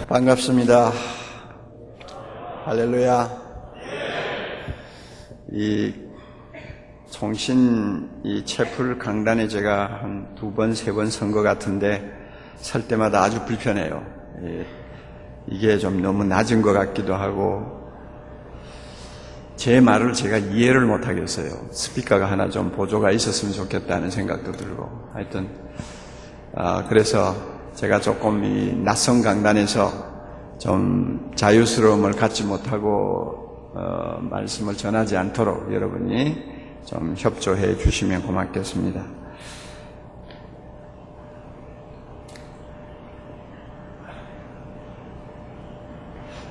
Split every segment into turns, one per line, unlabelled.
반갑습니다. 할렐루야. 이 총신 이 채플 강단에 제가 한 2번, 3번 선 것 같은데 설 때마다 아주 불편해요. 이게 좀 너무 낮은 것 같기도 하고 제 말을 제가 이해를 못 하겠어요. 스피커가 하나 좀 보조가 있었으면 좋겠다는 생각도 들고 하여튼 그래서 제가 조금 이 낯선 강단에서 좀 자유스러움을 갖지 못하고 말씀을 전하지 않도록 여러분이 좀 협조해 주시면 고맙겠습니다.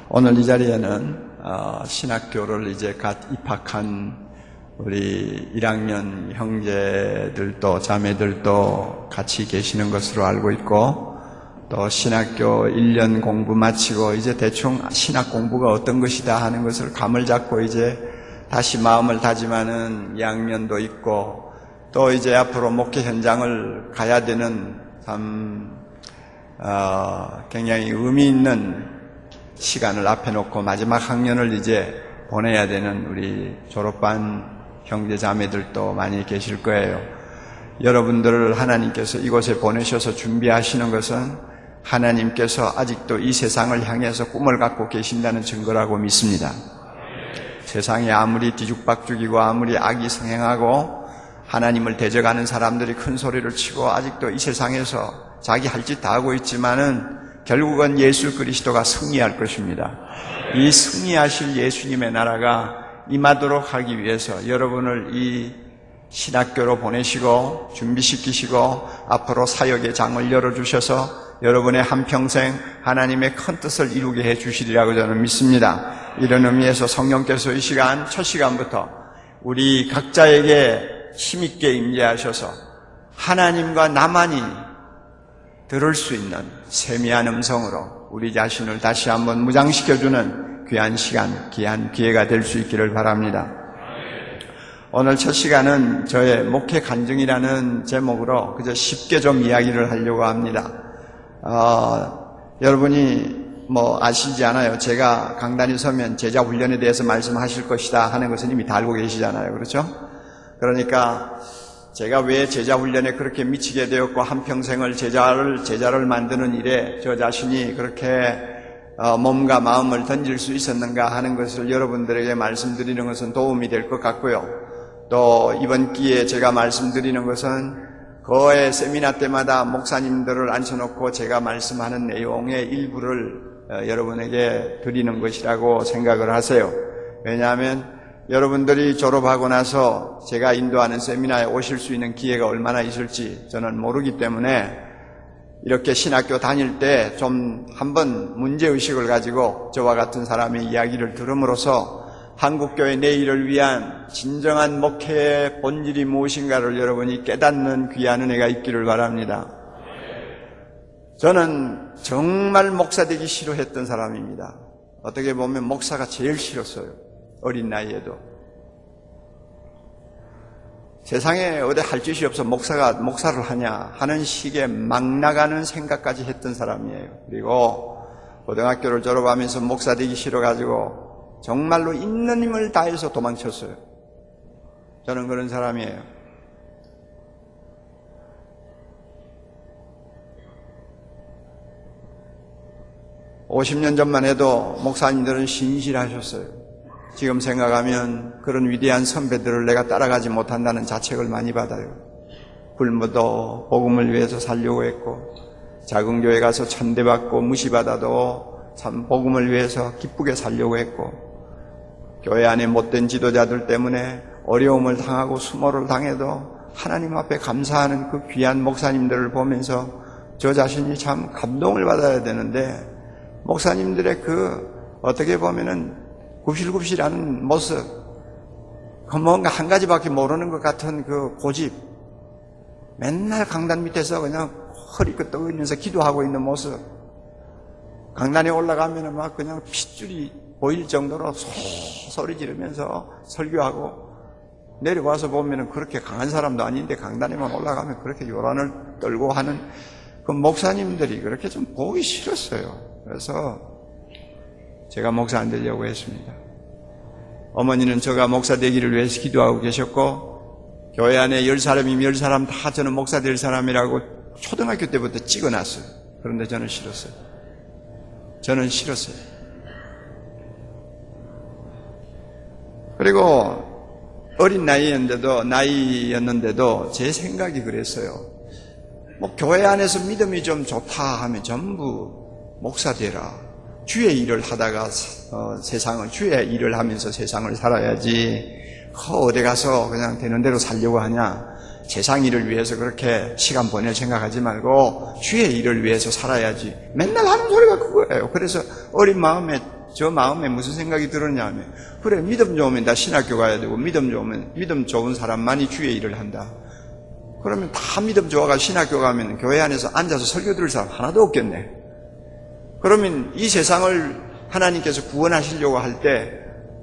오늘 이 자리에는 신학교를 이제 갓 입학한 우리 1학년 형제들도 자매들도 같이 계시는 것으로 알고 있고, 또 신학교 1년 공부 마치고 이제 대충 신학 공부가 어떤 것이다 하는 것을 감을 잡고 이제 다시 마음을 다짐하는 2학년도 있고, 또 이제 앞으로 목회 현장을 가야 되는 참 굉장히 의미 있는 시간을 앞에 놓고 마지막 학년을 이제 보내야 되는 우리 졸업반 형제 자매들도 많이 계실 거예요. 여러분들을 하나님께서 이곳에 보내셔서 준비하시는 것은 하나님께서 아직도 이 세상을 향해서 꿈을 갖고 계신다는 증거라고 믿습니다. 세상이 아무리 뒤죽박죽이고 아무리 악이 성행하고 하나님을 대적하는 사람들이 큰 소리를 치고 아직도 이 세상에서 자기 할 짓 다 하고 있지만은 결국은 예수 그리스도가 승리할 것입니다. 이 승리하실 예수님의 나라가 임하도록 하기 위해서 여러분을 이 신학교로 보내시고 준비시키시고 앞으로 사역의 장을 열어주셔서 여러분의 한평생 하나님의 큰 뜻을 이루게 해주시리라고 저는 믿습니다. 이런 의미에서 성령께서 이 시간, 첫 시간부터 우리 각자에게 힘있게 임재하셔서 하나님과 나만이 들을 수 있는 세미한 음성으로 우리 자신을 다시 한번 무장시켜주는 귀한 시간, 귀한 기회가 될 수 있기를 바랍니다. 오늘 첫 시간은 저의 목회 간증이라는 제목으로 그저 쉽게 좀 이야기를 하려고 합니다. 여러분이 아시지 않아요. 제가 강단에 서면 제자 훈련에 대해서 말씀하실 것이다 하는 것은 이미 다 알고 계시잖아요. 그렇죠? 그러니까 제가 왜 제자 훈련에 그렇게 미치게 되었고 한평생을 제자를 만드는 일에 저 자신이 그렇게 몸과 마음을 던질 수 있었는가 하는 것을 여러분들에게 말씀드리는 것은 도움이 될 것 같고요. 또 이번 기회에 제가 말씀드리는 것은 거의 세미나 때마다 목사님들을 앉혀놓고 제가 말씀하는 내용의 일부를 여러분에게 드리는 것이라고 생각을 하세요. 왜냐하면 여러분들이 졸업하고 나서 제가 인도하는 세미나에 오실 수 있는 기회가 얼마나 있을지 저는 모르기 때문에 이렇게 신학교 다닐 때 좀 한번 문제의식을 가지고 저와 같은 사람의 이야기를 들음으로써 한국교회 내일을 위한 진정한 목회의 본질이 무엇인가를 여러분이 깨닫는 귀한 은혜가 있기를 바랍니다. 저는 정말 목사 되기 싫어했던 사람입니다. 어떻게 보면 목사가 제일 싫었어요. 어린 나이에도. 세상에 어디 할 짓이 없어 목사를 하냐 하는 식의 막 나가는 생각까지 했던 사람이에요. 그리고 고등학교를 졸업하면서 목사 되기 싫어가지고 정말로 있는 힘을 다해서 도망쳤어요. 저는 그런 사람이에요. (50년) 전만 해도 목사님들은 신실하셨어요. 지금 생각하면 그런 위대한 선배들을 내가 따라가지 못한다는 자책을 많이 받아요. 굶어도 복음을 위해서 살려고 했고, 작은 교회 가서 천대받고 무시받아도 참 복음을 위해서 기쁘게 살려고 했고, 교회 안에 못된 지도자들 때문에 어려움을 당하고 수모를 당해도 하나님 앞에 감사하는 그 귀한 목사님들을 보면서 저 자신이 참 감동을 받아야 되는데, 목사님들의 어떻게 보면은 굽실굽실하는 모습, 뭔가 한 가지밖에 모르는 것 같은 고집, 맨날 강단 밑에서 그냥 허리끝 떠있면서 기도하고 있는 모습, 강단에 올라가면 막 그냥 핏줄이 보일 정도로 소리 지르면서 설교하고, 내려와서 보면 그렇게 강한 사람도 아닌데 강단에만 올라가면 그렇게 요란을 떨고 하는 그 목사님들이 그렇게 좀 보기 싫었어요. 그래서 제가 목사 안 되려고 했습니다. 어머니는 제가 목사 되기를 위해서 기도하고 계셨고, 교회 안에 10사람이면 10사람 다 저는 목사 될 사람이라고 초등학교 때부터 찍어놨어요. 그런데 저는 싫었어요. 저는 싫었어요. 그리고 어린 나이였는데도 제 생각이 그랬어요. 뭐 교회 안에서 믿음이 좀 좋다 하면 전부 목사 되라. 주의 일을 하다가 주의 일을 하면서 세상을 살아야지. 어디 가서 그냥 되는 대로 살려고 하냐. 세상 일을 위해서 그렇게 시간 보낼 생각하지 말고 주의 일을 위해서 살아야지. 맨날 하는 소리가 그거예요. 그래서 어린 마음에, 저 마음에 무슨 생각이 들었냐 하면, 그래, 믿음 좋으면 나 신학교 가야 되고, 믿음 좋은 사람만이 주의 일을 한다. 그러면 다 믿음 좋아가 신학교 가면 교회 안에서 앉아서 설교 들을 사람 하나도 없겠네. 그러면 이 세상을 하나님께서 구원하시려고 할 때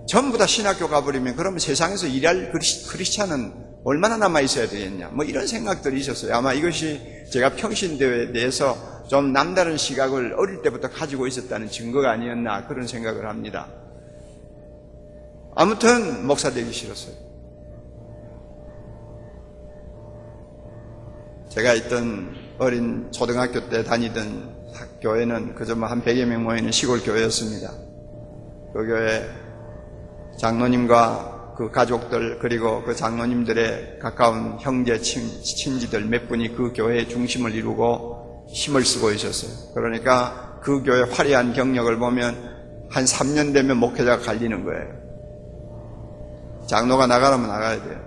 전부 다 신학교 가버리면 그러면 세상에서 일할 크리스찬은 얼마나 남아있어야 되겠냐. 뭐 이런 생각들이 있었어요. 아마 이것이 제가 평신대회에 대해서 좀 남다른 시각을 어릴 때부터 가지고 있었다는 증거가 아니었나 그런 생각을 합니다. 아무튼 목사 되기 싫었어요. 제가 있던 어린 초등학교 때 다니던 교회는 그저 한 100여 명 모이는 시골 교회였습니다. 그 교회 장로님과 그 가족들 그리고 그 장로님들의 가까운 형제 친지들 몇 분이 그 교회의 중심을 이루고 힘을 쓰고 있었어요. 그러니까 그 교회 화려한 경력을 보면 한 3년 되면 목회자가 갈리는 거예요. 장로가 나가라면 나가야 돼요.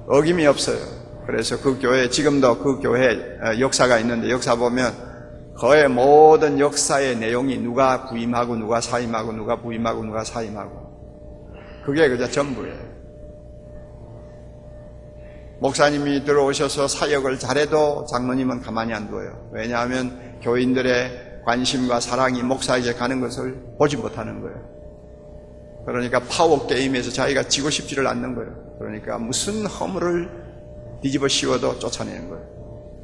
어김이 없어요. 그래서 그 교회, 지금도 그 교회 역사가 있는데 역사 보면 거의 모든 역사의 내용이 누가 부임하고 누가 사임하고 누가 부임하고 누가 사임하고 그게 그저 전부예요. 목사님이 들어오셔서 사역을 잘해도 장로님은 가만히 안 둬요. 왜냐하면 교인들의 관심과 사랑이 목사에게 가는 것을 보지 못하는 거예요. 그러니까 파워 게임에서 자기가 지고 싶지를 않는 거예요. 그러니까 무슨 허물을 뒤집어 씌워도 쫓아내는 거예요.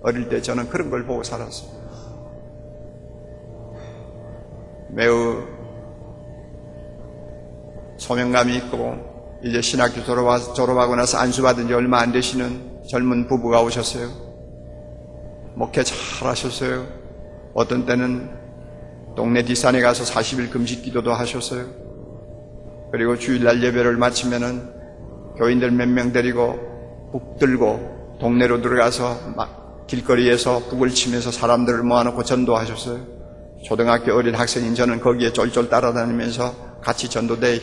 어릴 때 저는 그런 걸 보고 살았어요. 매우 소명감이 있고 이제 신학교 졸업하고 나서 안수받은 지 얼마 안 되시는 젊은 부부가 오셨어요. 목회 잘 하셨어요. 어떤 때는 동네 뒷산에 가서 40일 금식 기도도 하셨어요. 그리고 주일날 예배를 마치면은 교인들 몇 명 데리고 북 들고 동네로 들어가서 막 길거리에서 북을 치면서 사람들을 모아놓고 전도하셨어요. 초등학교 어린 학생인 저는 거기에 쫄쫄 따라다니면서 같이 전도대에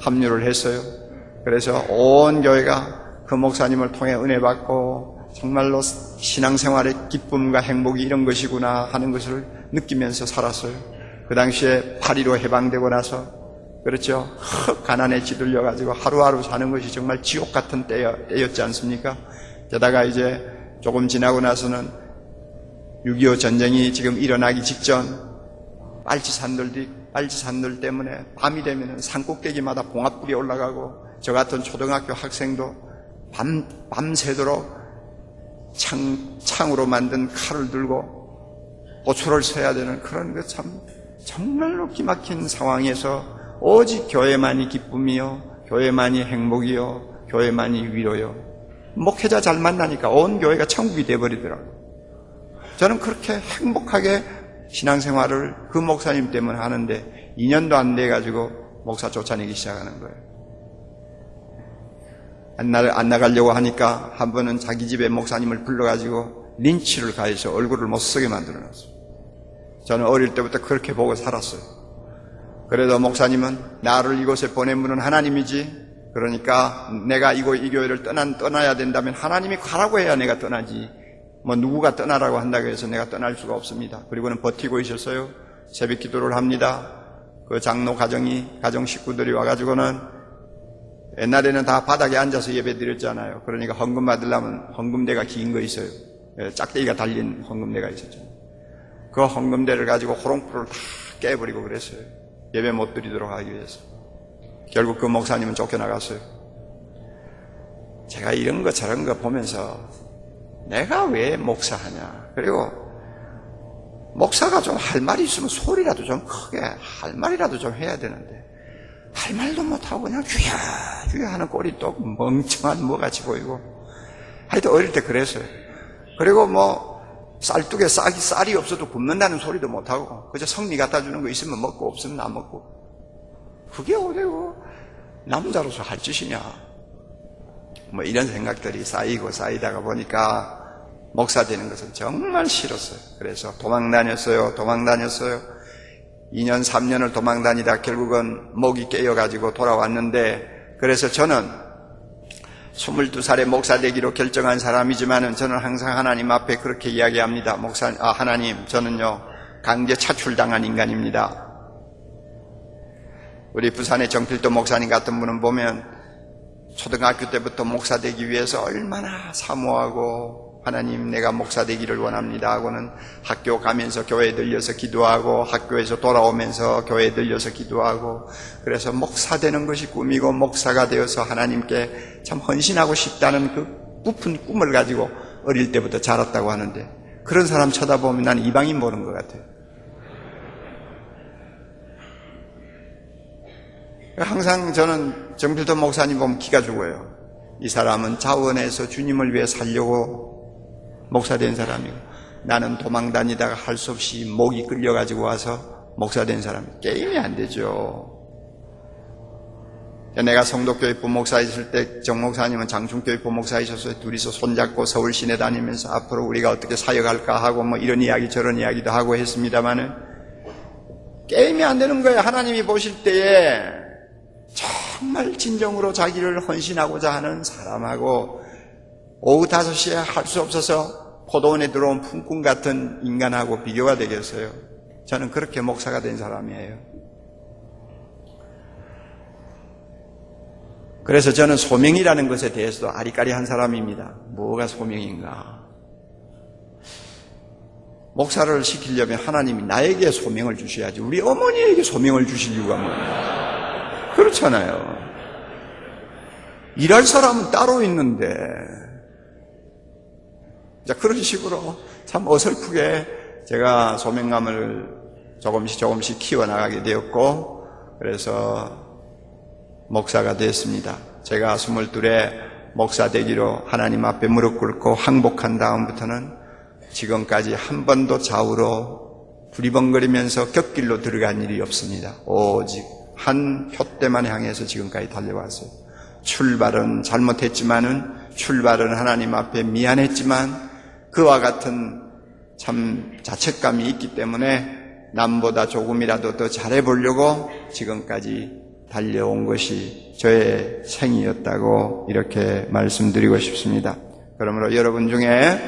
합류를 했어요. 그래서 온 교회가 그 목사님을 통해 은혜 받고 정말로 신앙생활의 기쁨과 행복이 이런 것이구나 하는 것을 느끼면서 살았어요. 그 당시에 8.15 해방되고 나서 그렇죠. 가난에 찌들려가지고 하루하루 사는 것이 정말 지옥 같은 때였지 않습니까? 게다가 이제 조금 지나고 나서는 6.25 전쟁이 지금 일어나기 직전 빨치산들 때문에 밤이 되면 산꼭대기마다 봉합불이 올라가고 저 같은 초등학교 학생도 밤새도록 창으로 만든 칼을 들고 호초를 써야 되는 그런 그 참 정말로 기막힌 상황에서 오직 교회만이 기쁨이요, 교회만이 행복이요, 교회만이 위로요. 목회자 잘 만나니까 온 교회가 천국이 되어버리더라고요. 저는 그렇게 행복하게 신앙생활을 그 목사님 때문에 하는데 2년도 안 돼가지고 목사 쫓아내기 시작하는 거예요. 안 나가려고 하니까 한 번은 자기 집에 목사님을 불러가지고 린치를 가해서 얼굴을 못 쓰게 만들어놨어요. 저는 어릴 때부터 그렇게 보고 살았어요. 그래도 목사님은 나를 이곳에 보낸 분은 하나님이지, 그러니까 내가 이 교회를 떠나야 된다면 하나님이 가라고 해야 내가 떠나지, 뭐 누구가 떠나라고 한다고 해서 내가 떠날 수가 없습니다. 그리고는 버티고 있었어요. 새벽 기도를 합니다. 그 장로 가정 식구들이 와가지고는 옛날에는 다 바닥에 앉아서 예배 드렸잖아요. 그러니까 헌금 받으려면 헌금대가 긴 거 있어요. 짝대기가 달린 헌금대가 있었죠. 그 헌금대를 가지고 호롱불을 다 깨버리고 그랬어요. 예배 못 드리도록 하기 위해서. 결국 그 목사님은 쫓겨나갔어요. 제가 이런 거 저런 거 보면서 내가 왜 목사하냐. 그리고 목사가 좀 할 말이 있으면 소리라도 좀 크게 할 말이라도 좀 해야 되는데 할 말도 못하고 그냥 주야 하는 꼴이 또 멍청한 뭐같이 보이고 하여튼 어릴 때 그랬어요. 그리고 뭐 쌀뚝에 쌀이 없어도 굽는다는 소리도 못하고 그저 성미 갖다 주는 거 있으면 먹고 없으면 안 먹고 그게 어디고 남자로서 할 짓이냐 뭐 이런 생각들이 쌓이다가 보니까 목사 되는 것은 정말 싫었어요. 그래서 도망 다녔어요. 2년 3년을 도망 다니다 결국은 목이 깨어가지고 돌아왔는데 그래서 저는 22살에 목사 되기로 결정한 사람이지만은 저는 항상 하나님 앞에 그렇게 이야기합니다. 하나님, 저는요, 강제 차출당한 인간입니다. 우리 부산의 정필도 목사님 같은 분은 보면 초등학교 때부터 목사 되기 위해서 얼마나 사모하고 하나님 내가 목사 되기를 원합니다 하고는 학교 가면서 교회에 들려서 기도하고 학교에서 돌아오면서 교회에 들려서 기도하고 그래서 목사 되는 것이 꿈이고 목사가 되어서 하나님께 참 헌신하고 싶다는 그 부푼 꿈을 가지고 어릴 때부터 자랐다고 하는데 그런 사람 쳐다보면 난 이방인 보는 것 같아요. 항상 저는 정필도 목사님 보면 기가 죽어요. 이 사람은 자원해서 주님을 위해 살려고 목사 된 사람이고 나는 도망 다니다가 할 수 없이 목이 끌려가지고 와서 목사 된 사람이 게임이 안 되죠. 내가 성도교회 부목사 있을 때 정 목사님은 장충교회 부목사이셨어요. 둘이서 손잡고 서울 시내 다니면서 앞으로 우리가 어떻게 사역할까 하고 뭐 이런 이야기 저런 이야기도 하고 했습니다마는 게임이 안 되는 거예요. 하나님이 보실 때에 정말 진정으로 자기를 헌신하고자 하는 사람하고 오후 5시에 할 수 없어서 포도원에 들어온 품꾼 같은 인간하고 비교가 되겠어요. 저는 그렇게 목사가 된 사람이에요. 그래서 저는 소명이라는 것에 대해서도 아리까리한 사람입니다. 뭐가 소명인가? 목사를 시키려면 하나님이 나에게 소명을 주셔야지 우리 어머니에게 소명을 주실 이유가 뭐예요? 그렇잖아요. 일할 사람은 따로 있는데 자, 그런 식으로 참 어설프게 제가 소명감을 조금씩 키워나가게 되었고 그래서 목사가 됐습니다. 제가 22에 목사 되기로 하나님 앞에 무릎 꿇고 항복한 다음부터는 지금까지 한 번도 좌우로 두리번거리면서 곁길로 들어간 일이 없습니다. 오직 한 표대만 향해서 지금까지 달려왔어요. 출발은 잘못했지만은 출발은 하나님 앞에 미안했지만 그와 같은 참 자책감이 있기 때문에 남보다 조금이라도 더 잘해보려고 지금까지 달려온 것이 저의 생이었다고 이렇게 말씀드리고 싶습니다. 그러므로 여러분 중에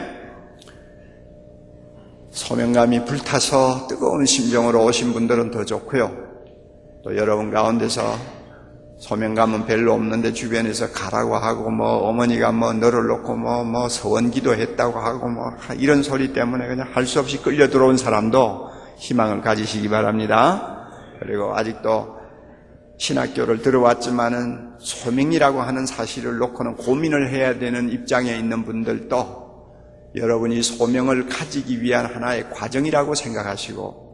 소명감이 불타서 뜨거운 심정으로 오신 분들은 더 좋고요. 또 여러분 가운데서 소명감은 별로 없는데 주변에서 가라고 하고 뭐 어머니가 뭐 너를 놓고 뭐 서원 기도했다고 하고 뭐 이런 소리 때문에 그냥 할 수 없이 끌려 들어온 사람도 희망을 가지시기 바랍니다. 그리고 아직도 신학교를 들어왔지만은 소명이라고 하는 사실을 놓고는 고민을 해야 되는 입장에 있는 분들도 여러분이 소명을 가지기 위한 하나의 과정이라고 생각하시고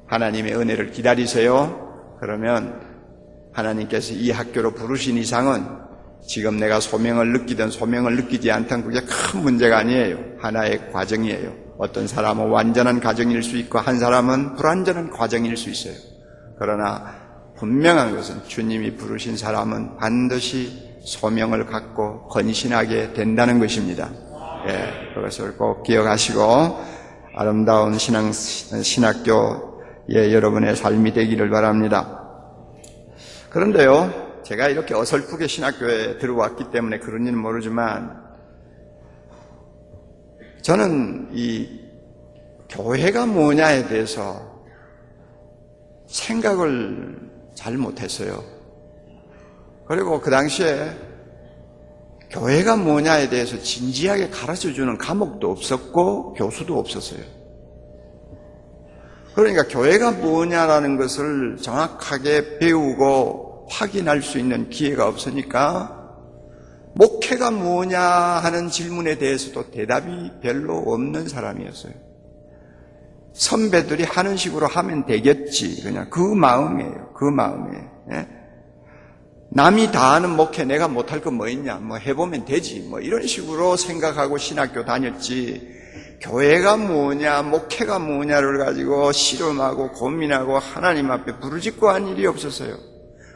하나님의 은혜를 기다리세요. 그러면 하나님께서 이 학교로 부르신 이상은 지금 내가 소명을 느끼든 소명을 느끼지 않든 그게 큰 문제가 아니에요. 하나의 과정이에요. 어떤 사람은 완전한 과정일 수 있고 한 사람은 불완전한 과정일 수 있어요. 그러나 분명한 것은 주님이 부르신 사람은 반드시 소명을 갖고 헌신하게 된다는 것입니다. 예, 그것을 꼭 기억하시고 아름다운 신학교의 여러분의 삶이 되기를 바랍니다. 그런데요, 제가 이렇게 어설프게 신학교에 들어왔기 때문에 그런지는 모르지만 저는 이 교회가 뭐냐에 대해서 생각을 잘 못했어요. 그리고 그 당시에 교회가 뭐냐에 대해서 진지하게 가르쳐주는 과목도 없었고 교수도 없었어요. 그러니까 교회가 뭐냐라는 것을 정확하게 배우고 확인할 수 있는 기회가 없으니까 목회가 뭐냐 하는 질문에 대해서도 대답이 별로 없는 사람이었어요. 선배들이 하는 식으로 하면 되겠지. 그냥 그 마음이에요. 그 마음이에요. 예? 남이 다 하는 목회 내가 못할 건 뭐 있냐. 뭐 해보면 되지. 뭐 이런 식으로 생각하고 신학교 다녔지. 교회가 뭐냐, 목회가 뭐냐를 가지고 실험하고 고민하고 하나님 앞에 부르짖고 한 일이 없었어요.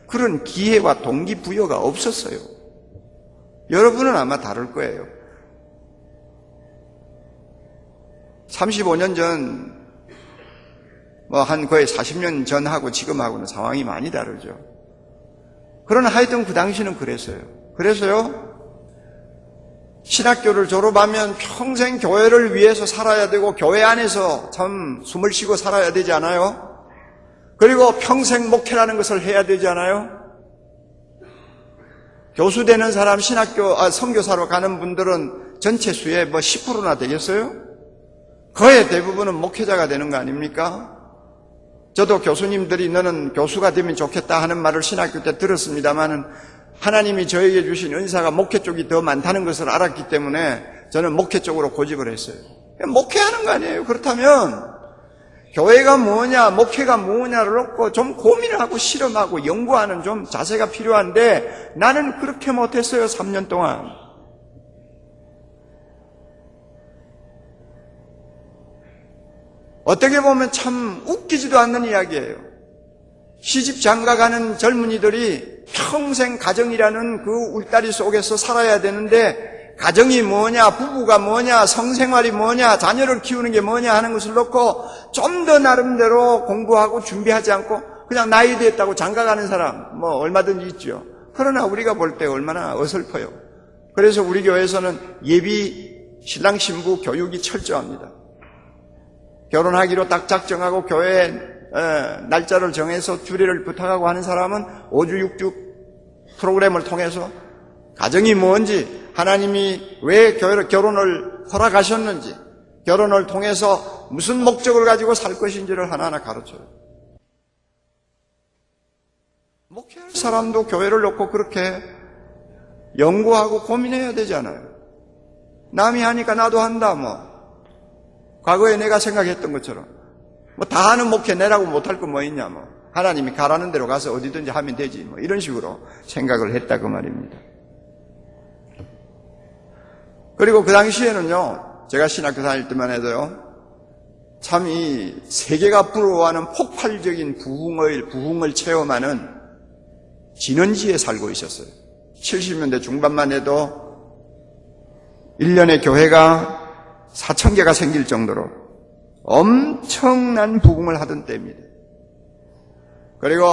그런 기회와 동기부여가 없었어요. 여러분은 아마 다를 거예요. 35년 전, 한 거의 40년 전하고 지금하고는 상황이 많이 다르죠. 그러나 하여튼 그 당시는 그래서요, 신학교를 졸업하면 평생 교회를 위해서 살아야 되고 교회 안에서 참 숨을 쉬고 살아야 되지 않아요? 그리고 평생 목회라는 것을 해야 되지 않아요? 교수 되는 사람, 선교사로 가는 분들은 전체 수의 10%나 되겠어요? 거의 대부분은 목회자가 되는 거 아닙니까? 저도 교수님들이 너는 교수가 되면 좋겠다 하는 말을 신학교 때 들었습니다만은 하나님이 저에게 주신 은사가 목회 쪽이 더 많다는 것을 알았기 때문에 저는 목회 쪽으로 고집을 했어요. 목회하는 거 아니에요. 그렇다면 교회가 뭐냐, 목회가 뭐냐를 놓고 좀 고민을 하고 실험하고 연구하는 좀 자세가 필요한데 나는 그렇게 못했어요. 3년 동안. 어떻게 보면 참 웃기지도 않는 이야기예요. 시집 장가가는 젊은이들이 평생 가정이라는 그 울다리 속에서 살아야 되는데 가정이 뭐냐, 부부가 뭐냐, 성생활이 뭐냐, 자녀를 키우는 게 뭐냐 하는 것을 놓고 좀 더 나름대로 공부하고 준비하지 않고 그냥 나이 됐다고 장가가는 사람 얼마든지 있죠. 그러나 우리가 볼 때 얼마나 어설퍼요. 그래서 우리 교회에서는 예비 신랑 신부 교육이 철저합니다. 결혼하기로 딱 작정하고 교회에 날짜를 정해서 주례를 부탁하고 하는 사람은 5주 6주 프로그램을 통해서 가정이 뭔지, 하나님이 왜 결혼을 허락하셨는지, 결혼을 통해서 무슨 목적을 가지고 살 것인지를 하나하나 가르쳐요. 목회할 사람도 교회를 놓고 그렇게 연구하고 고민해야 되잖아요. 남이 하니까 나도 한다 과거에 내가 생각했던 것처럼 다 하는 목회 내라고 못할 거 뭐 있냐 하나님이 가라는 대로 가서 어디든지 하면 되지 이런 식으로 생각을 했다 그 말입니다. 그리고 그 당시에는요, 제가 신학교 다닐 때만 해도요, 참 이 세계가 부러워하는 폭발적인 부흥을 체험하는 진원지에 살고 있었어요. 70년대 중반만 해도 1년에 교회가 4,000개가 생길 정도로 엄청난 부흥을 하던 때입니다. 그리고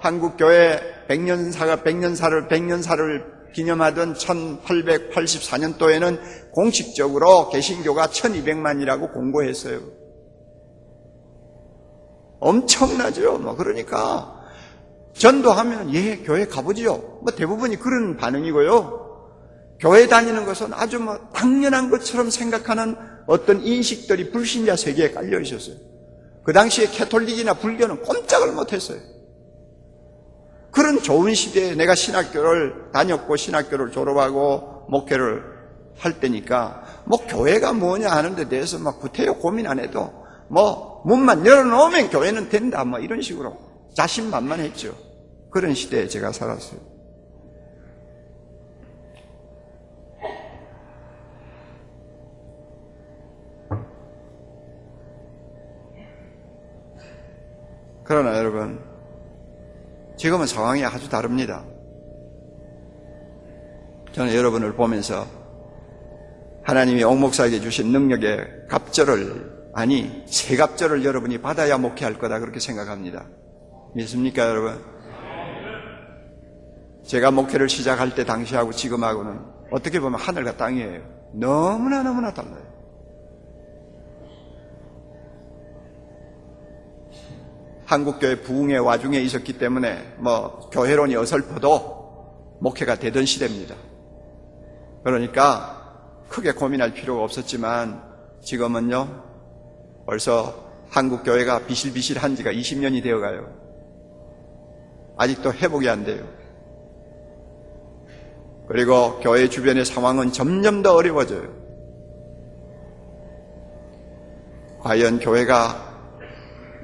한국 교회 100년사를 기념하던 1884년도에는 공식적으로 개신교가 1200만이라고 공고했어요. 엄청나죠. 그러니까 전도하면 교회 가보지요. 대부분이 그런 반응이고요. 교회 다니는 것은 아주 당연한 것처럼 생각하는 어떤 인식들이 불신자 세계에 깔려 있었어요. 그 당시에 캐톨릭이나 불교는 꼼짝을 못했어요. 그런 좋은 시대에 내가 신학교를 다녔고 신학교를 졸업하고 목회를 할 때니까 교회가 뭐냐 하는 데 대해서 구태여 고민 안 해도 문만 열어놓으면 교회는 된다 이런 식으로 자신만만했죠. 그런 시대에 제가 살았어요. 그러나 여러분, 지금은 상황이 아주 다릅니다. 저는 여러분을 보면서 하나님이 옥 목사에게 주신 능력의 새 갑절을 여러분이 받아야 목회할 거다 그렇게 생각합니다. 믿습니까 여러분? 제가 목회를 시작할 때 당시하고 지금하고는 어떻게 보면 하늘과 땅이에요. 너무나 달라요. 한국교회 부흥의 와중에 있었기 때문에 교회론이 어설퍼도 목회가 되던 시대입니다. 그러니까 크게 고민할 필요가 없었지만 지금은요, 벌써 한국교회가 비실비실한 지가 20년이 되어가요. 아직도 회복이 안 돼요. 그리고 교회 주변의 상황은 점점 더 어려워져요. 과연 교회가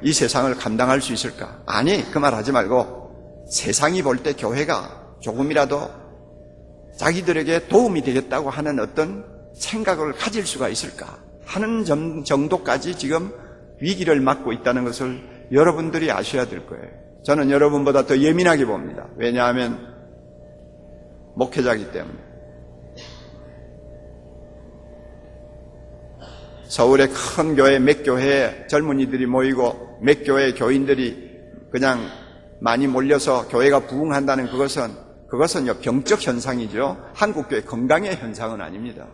이 세상을 감당할 수 있을까? 아니, 그 말 하지 말고 세상이 볼 때 교회가 조금이라도 자기들에게 도움이 되겠다고 하는 어떤 생각을 가질 수가 있을까 하는 정도까지 지금 위기를 맞고 있다는 것을 여러분들이 아셔야 될 거예요. 저는 여러분보다 더 예민하게 봅니다. 왜냐하면 목회자이기 때문에. 서울의 큰 교회, 몇 교회에 젊은이들이 모이고 몇 교회 교인들이 그냥 많이 몰려서 교회가 부흥한다는 그것은요, 병적 현상이죠. 한국교회 건강의 현상은 아닙니다.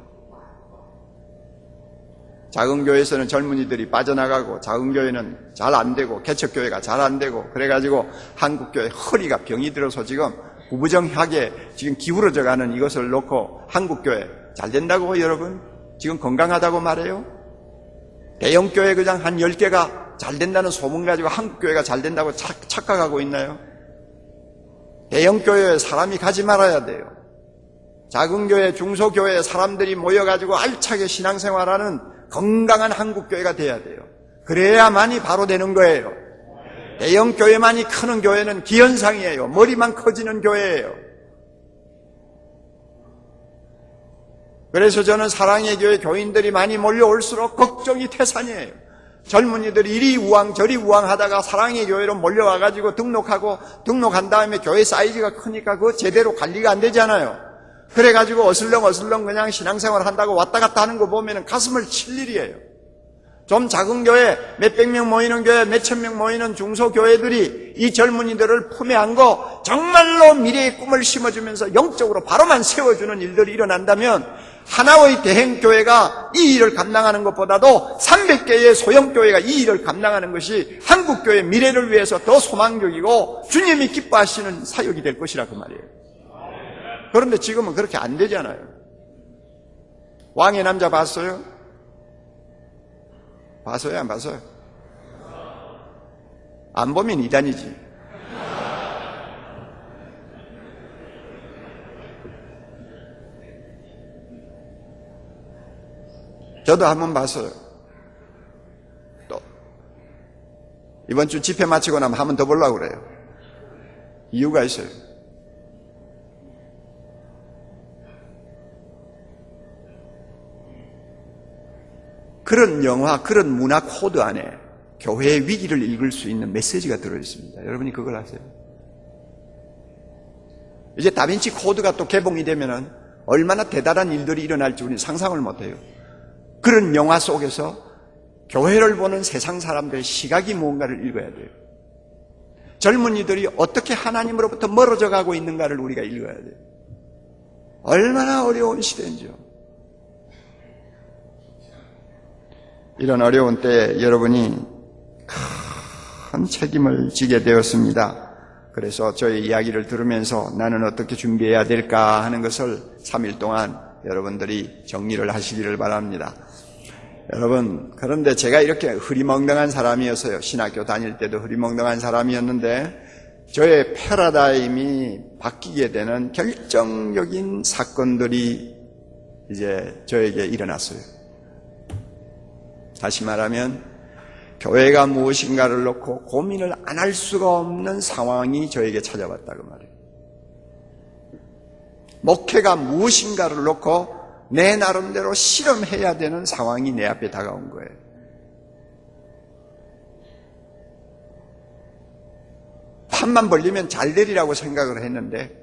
작은 교회에서는 젊은이들이 빠져나가고 작은 교회는 잘 안 되고 개척교회가 잘 안 되고 그래가지고 한국교회 허리가 병이 들어서 지금 부부정하게 지금 기울어져 가는 이것을 놓고 한국교회 잘 된다고 여러분 지금 건강하다고 말해요? 대형교회 그냥 한 10개가 잘 된다는 소문 가지고 한국교회가 잘 된다고 착각하고 있나요? 대형교회에 사람이 가지 말아야 돼요. 작은 교회, 중소교회에 사람들이 모여가지고 알차게 신앙생활하는 건강한 한국교회가 돼야 돼요. 그래야만이 바로 되는 거예요. 대형교회만이 크는 교회는 기현상이에요. 머리만 커지는 교회예요. 그래서 저는 사랑의 교회 교인들이 많이 몰려올수록 걱정이 태산이에요. 젊은이들이 이리 우왕 저리 우왕 하다가 사랑의 교회로 몰려와가지고 등록한 다음에 교회 사이즈가 크니까 그거 제대로 관리가 안 되잖아요. 그래가지고 어슬렁 그냥 신앙생활 한다고 왔다 갔다 하는 거 보면 가슴을 칠 일이에요. 좀 작은 교회, 몇백 명 모이는 교회, 몇천 명 모이는 중소교회들이 이 젊은이들을 품에 안고 정말로 미래의 꿈을 심어주면서 영적으로 바로만 세워주는 일들이 일어난다면 하나의 대행교회가 이 일을 감당하는 것보다도 300개의 소형교회가 이 일을 감당하는 것이 한국교회의 미래를 위해서 더 소망적이고 주님이 기뻐하시는 사역이 될 것이라 그 말이에요. 그런데 지금은 그렇게 안 되잖아요. 왕의 남자 봤어요? 봤어요? 안 봤어요? 안 보면 이단이지. 저도 한번 봤어요. 또 이번 주 집회 마치고 나면 한 번 더 보려고 그래요. 이유가 있어요. 그런 영화, 그런 문화 코드 안에 교회의 위기를 읽을 수 있는 메시지가 들어있습니다. 여러분이 그걸 아세요? 이제 다빈치 코드가 또 개봉이 되면은 얼마나 대단한 일들이 일어날지 우리는 상상을 못해요. 그런 영화 속에서 교회를 보는 세상 사람들의 시각이 무언가를 읽어야 돼요. 젊은이들이 어떻게 하나님으로부터 멀어져 가고 있는가를 우리가 읽어야 돼요. 얼마나 어려운 시대인지요. 이런 어려운 때에 여러분이 큰 책임을 지게 되었습니다. 그래서 저의 이야기를 들으면서 나는 어떻게 준비해야 될까 하는 것을 3일 동안 여러분들이 정리를 하시기를 바랍니다. 여러분, 그런데 제가 이렇게 흐리멍덩한 사람이었어요. 신학교 다닐 때도 흐리멍덩한 사람이었는데 저의 패러다임이 바뀌게 되는 결정적인 사건들이 이제 저에게 일어났어요. 다시 말하면 교회가 무엇인가를 놓고 고민을 안 할 수가 없는 상황이 저에게 찾아왔다고 말해요. 목회가 무엇인가를 놓고 내 나름대로 실험해야 되는 상황이 내 앞에 다가온 거예요. 판만 벌리면 잘 되리라고 생각을 했는데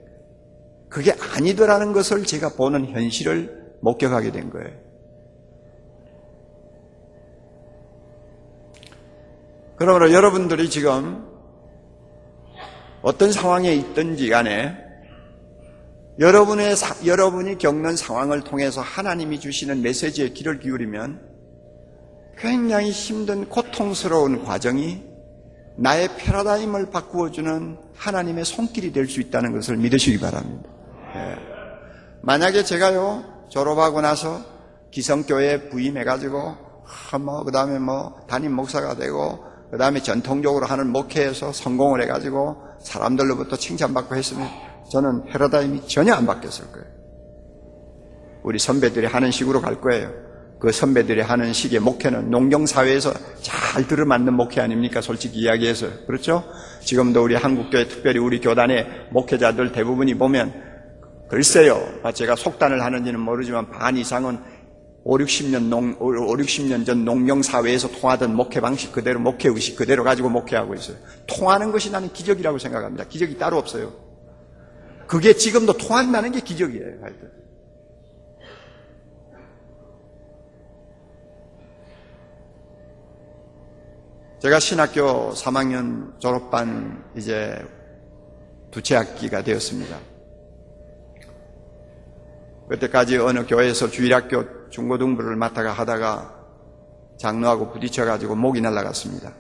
그게 아니더라는 것을 제가 보는 현실을 목격하게 된 거예요. 그러므로 여러분들이 지금 어떤 상황에 있든지 간에 여러분이 겪는 상황을 통해서 하나님이 주시는 메시지에 귀를 기울이면 굉장히 힘든 고통스러운 과정이 나의 패러다임을 바꾸어주는 하나님의 손길이 될 수 있다는 것을 믿으시기 바랍니다. 예. 만약에 제가요 졸업하고 나서 기성교회에 부임해가지고 그 다음에 담임 목사가 되고 그 다음에 전통적으로 하는 목회에서 성공을 해가지고 사람들로부터 칭찬받고 했으면 저는 패러다임이 전혀 안 바뀌었을 거예요. 우리 선배들이 하는 식으로 갈 거예요. 그 선배들이 하는 식의 목회는 농경사회에서 잘 들어맞는 목회 아닙니까? 솔직히 이야기해서. 그렇죠? 지금도 우리 한국교회, 특별히 우리 교단의 목회자들 대부분이 보면, 글쎄요, 제가 속단을 하는지는 모르지만 반 이상은 5, 60년 전 농경사회에서 통하던 목회 방식 그대로, 목회의식 그대로 가지고 목회하고 있어요. 통하는 것이 나는 기적이라고 생각합니다. 기적이 따로 없어요. 그게 지금도 통한다는 게 기적이에요, 하여튼. 제가 신학교 3학년 졸업반 이제 두째 학기가 되었습니다. 그때까지 어느 교회에서 주일학교 중고등부를 맡아가 하다가 장로하고 부딪혀가지고 목이 날아갔습니다.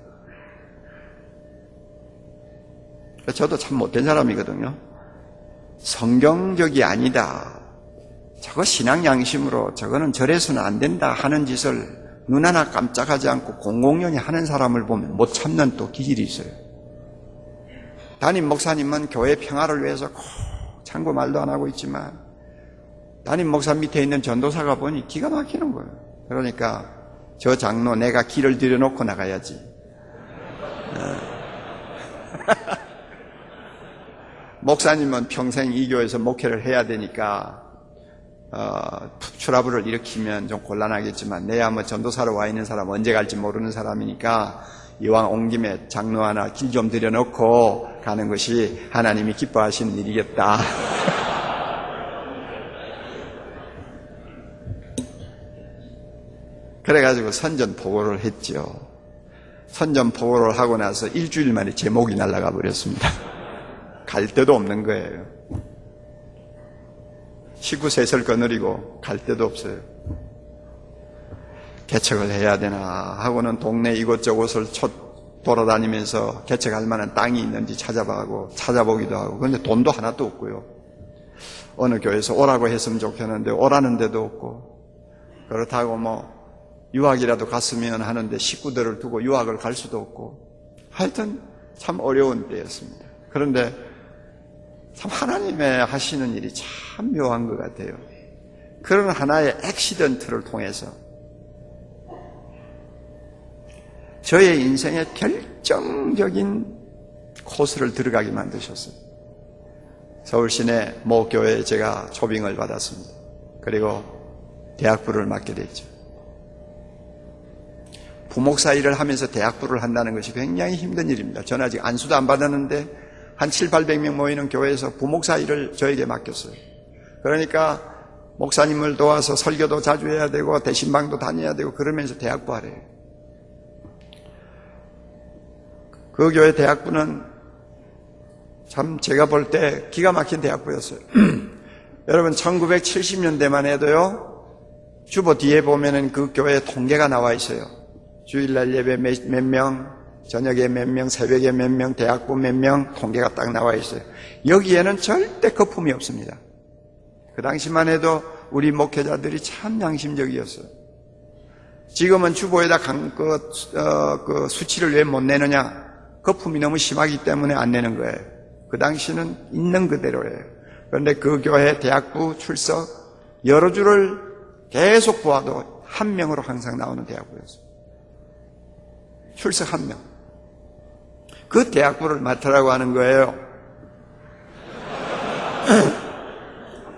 저도 참 못된 사람이거든요. 성경적이 아니다. 저거 신앙 양심으로 저거는 저래서는 안 된다 하는 짓을 눈 하나 깜짝하지 않고 공공연히 하는 사람을 보면 못 참는 또 기질이 있어요. 담임 목사님은 교회 평화를 위해서 꼭 참고 말도 안 하고 있지만 담임 목사 밑에 있는 전도사가 보니 기가 막히는 거예요. 그러니까 저 장로 내가 길을 들여놓고 나가야지. 목사님은 평생 이 교회에서 목회를 해야 되니까 트러블을 일으키면 좀 곤란하겠지만 내야 뭐 전도사로 와 있는 사람 언제 갈지 모르는 사람이니까 이왕 온 김에 장로 하나 길 좀 들여놓고 가는 것이 하나님이 기뻐하시는 일이겠다. 그래가지고 선전포고를 했죠. 선전포고를 하고 나서 일주일 만에 제목이 날아가 버렸습니다. 갈 데도 없는 거예요. 19셋을 거느리고 갈 데도 없어요. 개척을 해야 되나 하고는 동네 이곳저곳을 돌아다니면서 개척할 만한 땅이 있는지 찾아보기도 하고, 그런데 돈도 하나도 없고요. 어느 교회에서 오라고 했으면 좋겠는데 오라는 데도 없고, 그렇다고 뭐 유학이라도 갔으면 하는데 식구들을 두고 유학을 갈 수도 없고, 하여튼 참 어려운 때였습니다. 그런데 참 하나님의 하시는 일이 참 묘한 것 같아요. 그런 하나의 액시던트를 통해서 저의 인생의 결정적인 코스를 들어가게 만드셨어요. 서울시내 모 교회에 제가 초빙을 받았습니다. 그리고 대학부를 맡게 됐죠. 부목사 일을 하면서 대학부를 한다는 것이 굉장히 힘든 일입니다. 저는 아직 안수도 안 받았는데 한 700~800명 모이는 교회에서 부목사 일을 저에게 맡겼어요. 그러니까 목사님을 도와서 설교도 자주 해야 되고 대신방도 다녀야 되고 그러면서 대학부 하래요. 그 교회 대학부는 참 제가 볼 때 기가 막힌 대학부였어요. 여러분 1970년대만 해도요, 주보 뒤에 보면은 그 교회 통계가 나와 있어요. 주일날 예배 몇 명, 저녁에 몇 명, 새벽에 몇 명, 대학부 몇 명, 통계가 딱 나와 있어요. 여기에는 절대 거품이 없습니다. 그 당시만 해도 우리 목회자들이 참 양심적이었어요. 지금은 주보에다 그 수치를 왜 못 내느냐? 거품이 너무 심하기 때문에 안 내는 거예요. 그 당시는 있는 그대로예요. 그런데 그 교회 대학부 출석 여러 줄을 계속 보아도 한 명으로 항상 나오는 대학부였어요. 출석 한 명. 그 대학부를 맡으라고 하는 거예요.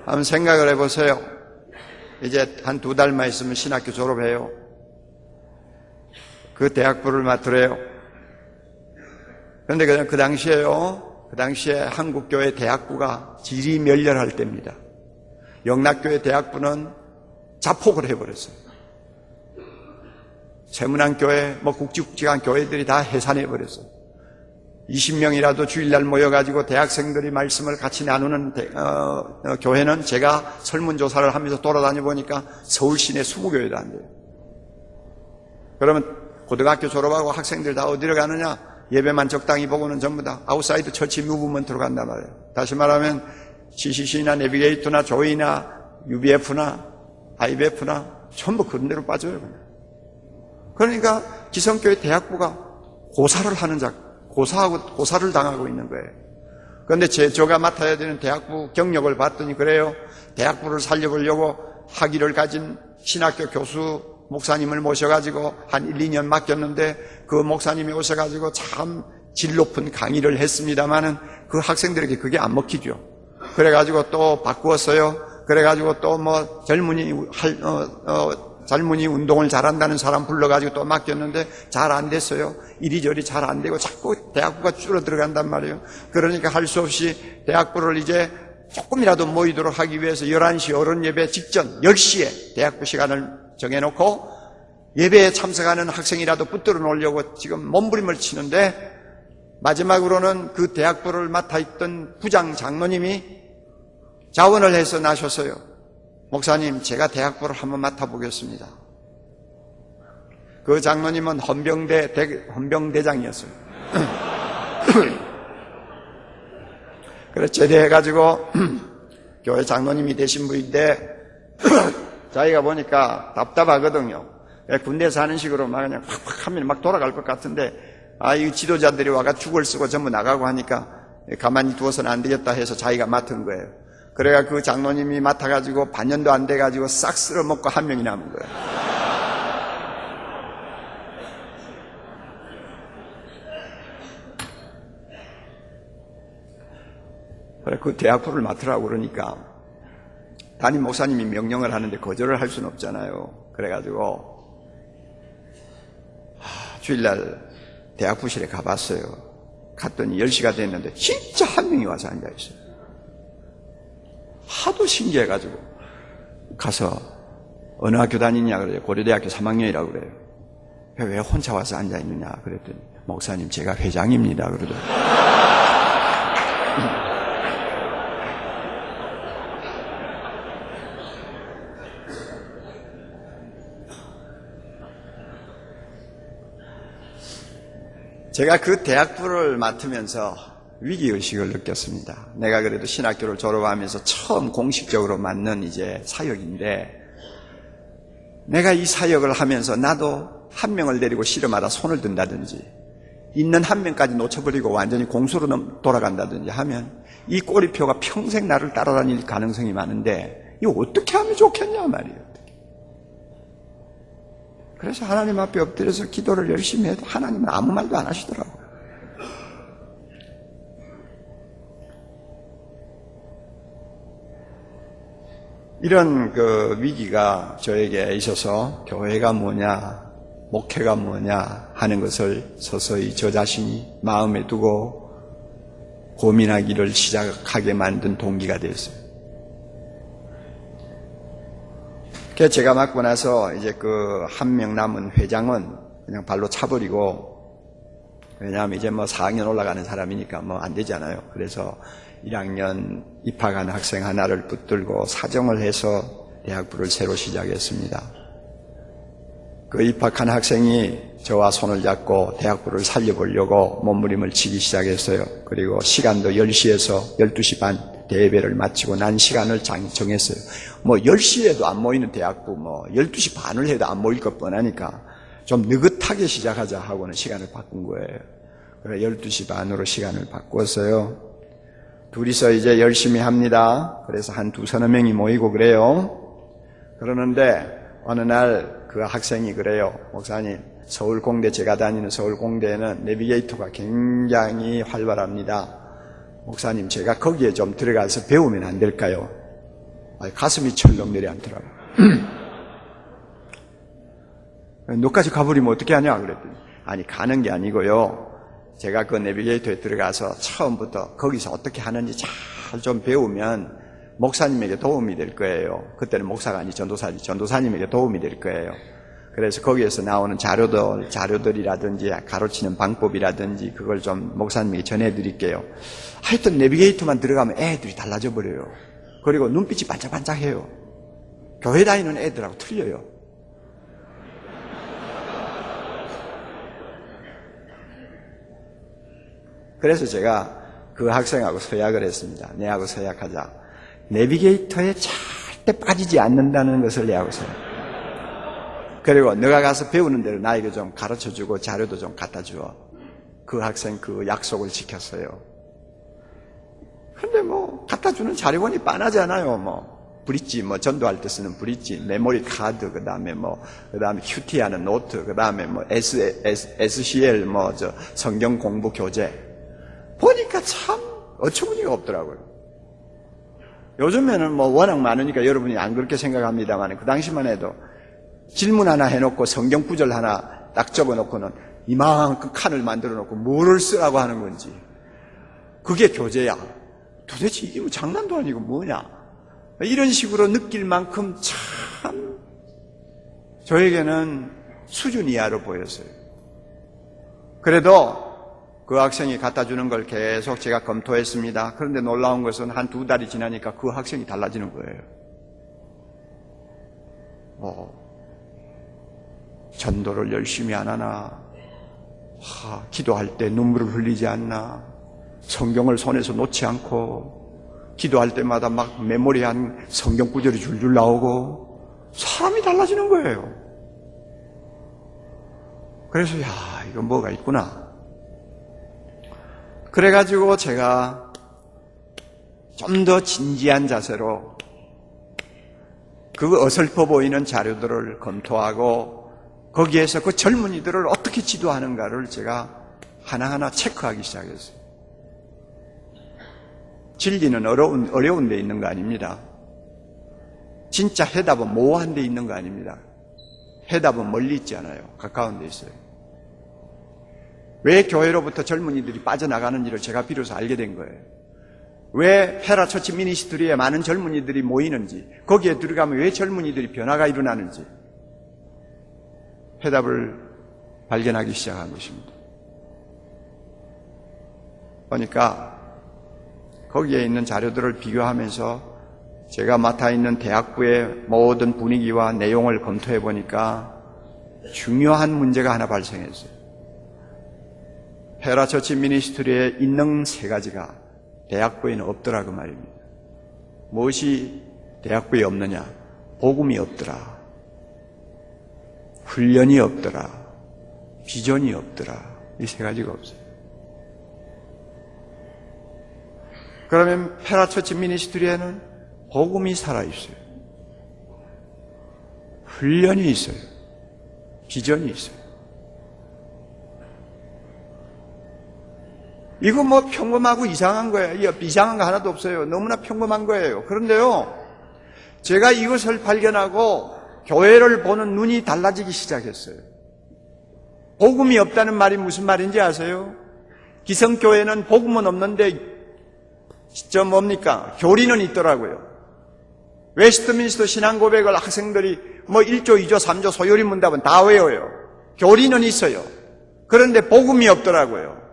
한번 생각을 해보세요. 이제 한 2달만 있으면 신학교 졸업해요. 그 대학부를 맡으래요. 그런데 그 당시에 한국교회 대학부가 지리멸렬할 때입니다. 영락교회 대학부는 자폭을 해버렸어요. 세문안교회, 굵직굵직한 교회들이 다 해산해버렸어요. 20명이라도 주일날 모여가지고 대학생들이 말씀을 같이 나누는 교회는 제가 설문조사를 하면서 돌아다녀 보니까 서울 시내 20교회도 안 돼요. 그러면 고등학교 졸업하고 학생들 다 어디로 가느냐? 예배만 적당히 보고는 전부 다 아웃사이드 처치 무브먼트로 간단 말이에요. 다시 말하면 CCC나 내비게이터나 조이나 UBF나 IBF나 전부 그런 데로 빠져요. 그러니까 기성교회 대학부가 고사를 당하고 있는 거예요. 그런데 제가 맡아야 되는 대학부 경력을 봤더니 그래요. 대학부를 살려보려고 학위를 가진 신학교 교수 목사님을 모셔가지고 한 1, 2년 맡겼는데 그 목사님이 오셔가지고 참 질 높은 강의를 했습니다마는 그 학생들에게 그게 안 먹히죠. 그래가지고 또 바꾸었어요. 그래가지고 또 뭐 젊은이 운동을 잘한다는 사람 불러가지고 또 맡겼는데 잘 안 됐어요. 이리저리 잘 안 되고 자꾸 대학부가 줄어들어간단 말이에요. 그러니까 할 수 없이 대학부를 이제 조금이라도 모이도록 하기 위해서 11시 어른 예배 직전 10시에 대학부 시간을 정해놓고 예배에 참석하는 학생이라도 붙들어 놓으려고 지금 몸부림을 치는데 마지막으로는 그 대학부를 맡아있던 부장 장로님이 자원을 해서 나셨어요. 목사님, 제가 대학부를 한번 맡아보겠습니다. 그 장로님은 헌병대장이었어요. 그래서 제대해가지고 교회 장로님이 되신 분인데 자기가 보니까 답답하거든요. 군대에서 하는 식으로 막 그냥 팍팍 하면 막 돌아갈 것 같은데 이 지도자들이 와가 죽을 쓰고 전부 나가고 하니까 가만히 두어서는 안 되겠다 해서 자기가 맡은 거예요. 그래가 그 장로님이 맡아가지고 반년도 안 돼가지고 싹 쓸어먹고 한 명이 남은 거예요. 그래 그 대학부를 맡으라고 그러니까 담임 목사님이 명령을 하는데 거절을 할 수는 없잖아요. 그래가지고 주일날 대학부실에 가봤어요. 갔더니 10시가 됐는데 진짜 한 명이 와서 앉아있어요. 하도 신기해가지고 가서 어느 학교 다니냐 그래요. 고려대학교 3학년이라고 그래요. 왜 혼자 와서 앉아있느냐 그랬더니 목사님 제가 회장입니다 그러더라고요. 제가 그 대학부를 맡으면서 위기의식을 느꼈습니다. 내가 그래도 신학교를 졸업하면서 처음 공식적으로 맡는 이제 사역인데 내가 이 사역을 하면서 나도 한 명을 데리고 씨름하다 손을 든다든지 있는 한 명까지 놓쳐버리고 완전히 공수로 돌아간다든지 하면 이 꼬리표가 평생 나를 따라다닐 가능성이 많은데 이거 어떻게 하면 좋겠냐 말이에요. 그래서 하나님 앞에 엎드려서 기도를 열심히 해도 하나님은 아무 말도 안 하시더라고요. 이런 그 위기가 저에게 있어서 교회가 뭐냐, 목회가 뭐냐 하는 것을 서서히 저 자신이 마음에 두고 고민하기를 시작하게 만든 동기가 되었어요. 그래서 제가 맡고 나서 이제 그 한 명 남은 회장은 그냥 발로 차버리고, 왜냐하면 이제 뭐 4학년 올라가는 사람이니까 뭐 안 되잖아요. 그래서 1학년 입학한 학생 하나를 붙들고 사정을 해서 대학부를 새로 시작했습니다. 그 입학한 학생이 저와 손을 잡고 대학부를 살려보려고 몸부림을 치기 시작했어요. 그리고 시간도 10시에서 12시 반 대회를 마치고 난 시간을 정했어요. 뭐 10시에도 안 모이는 대학부 뭐 12시 반을 해도 안 모일 것 뻔하니까 좀 느긋하게 시작하자 하고는 시간을 바꾼 거예요. 그래서 12시 반으로 시간을 바꿨어요. 둘이서 이제 열심히 합니다. 그래서 한 두서너 명이 모이고 그래요. 그러는데 어느 날 그 학생이 그래요. 목사님, 서울공대, 제가 다니는 서울공대에는 내비게이터가 굉장히 활발합니다. 목사님, 제가 거기에 좀 들어가서 배우면 안 될까요? 가슴이 철렁 내려앉더라고요. 너까지 가버리면 어떻게 하냐 그랬더니, 아니 가는 게 아니고요, 제가 그 내비게이터에 들어가서 처음부터 거기서 어떻게 하는지 잘 좀 배우면 목사님에게 도움이 될 거예요. 그때는 목사가 아니 전도사님에게 도움이 될 거예요. 그래서 거기에서 나오는 자료들이라든지 가르치는 방법이라든지 그걸 좀 목사님에게 전해드릴게요. 하여튼 내비게이터만 들어가면 애들이 달라져 버려요. 그리고 눈빛이 반짝반짝해요. 교회 다니는 애들하고 틀려요. 그래서 제가 그 학생하고 서약을 했습니다. 내하고 서약하자. 내비게이터에 절대 빠지지 않는다는 것을 내하고 서약. 그리고 너가 가서 배우는 대로 나에게 좀 가르쳐주고 자료도 좀 갖다 줘. 그 학생 그 약속을 지켰어요. 근데 뭐 갖다 주는 자료원이 빤하잖아요. 뭐 브릿지, 전도할 때 쓰는 브릿지, 메모리 카드, 그 다음에 큐티하는 노트, 그 다음에 SCL, 성경 공부 교재. 보니까 참 어처구니가 없더라고요. 요즘에는 워낙 많으니까 여러분이 안 그렇게 생각합니다만, 그 당시만 해도 질문 하나 해놓고 성경 구절 하나 딱 적어놓고는 이만큼 칸을 만들어 놓고 뭐를 쓰라고 하는 건지. 그게 교재야. 도대체 이게 장난도 아니고 뭐냐. 이런 식으로 느낄 만큼 참 저에게는 수준 이하로 보였어요. 그래도 그 학생이 갖다 주는 걸 계속 제가 검토했습니다. 그런데 놀라운 것은 한 2달이 지나니까 그 학생이 달라지는 거예요. 전도를 열심히 안 하나, 기도할 때 눈물을 흘리지 않나, 성경을 손에서 놓지 않고 기도할 때마다 막 메모리한 성경 구절이 줄줄 나오고 사람이 달라지는 거예요. 그래서 이건 뭐가 있구나. 그래가지고 제가 좀 더 진지한 자세로 그 어설퍼 보이는 자료들을 검토하고 거기에서 그 젊은이들을 어떻게 지도하는가를 제가 하나하나 체크하기 시작했어요. 진리는 어려운 데 있는 거 아닙니다. 진짜 해답은 모호한 데 있는 거 아닙니다. 해답은 멀리 있지 않아요. 가까운 데 있어요. 왜 교회로부터 젊은이들이 빠져나가는지를 제가 비로소 알게 된 거예요. 왜 페라처치 미니스트리에 많은 젊은이들이 모이는지, 거기에 들어가면 왜 젊은이들이 변화가 일어나는지 해답을 발견하기 시작한 것입니다. 보니까 거기에 있는 자료들을 비교하면서 제가 맡아 있는 대학부의 모든 분위기와 내용을 검토해 보니까 중요한 문제가 하나 발생했어요. 페라처치 미니스트리에 있는 3가지가 대학부에는 없더라 그 말입니다. 무엇이 대학부에 없느냐? 복음이 없더라, 훈련이 없더라, 비전이 없더라. 이 3가지가 없어요. 그러면 페라처치 미니스트리에는 복음이 살아있어요. 훈련이 있어요. 비전이 있어요. 이거 평범하고 이상한 거예요. 이상한 거 하나도 없어요. 너무나 평범한 거예요. 그런데요, 제가 이것을 발견하고 교회를 보는 눈이 달라지기 시작했어요. 복음이 없다는 말이 무슨 말인지 아세요? 기성교회는 복음은 없는데 뭡니까? 교리는 있더라고요. 웨스트민스터 신앙고백을 학생들이 1조, 2조, 3조 소요리 문답은 다 외워요. 교리는 있어요. 그런데 복음이 없더라고요.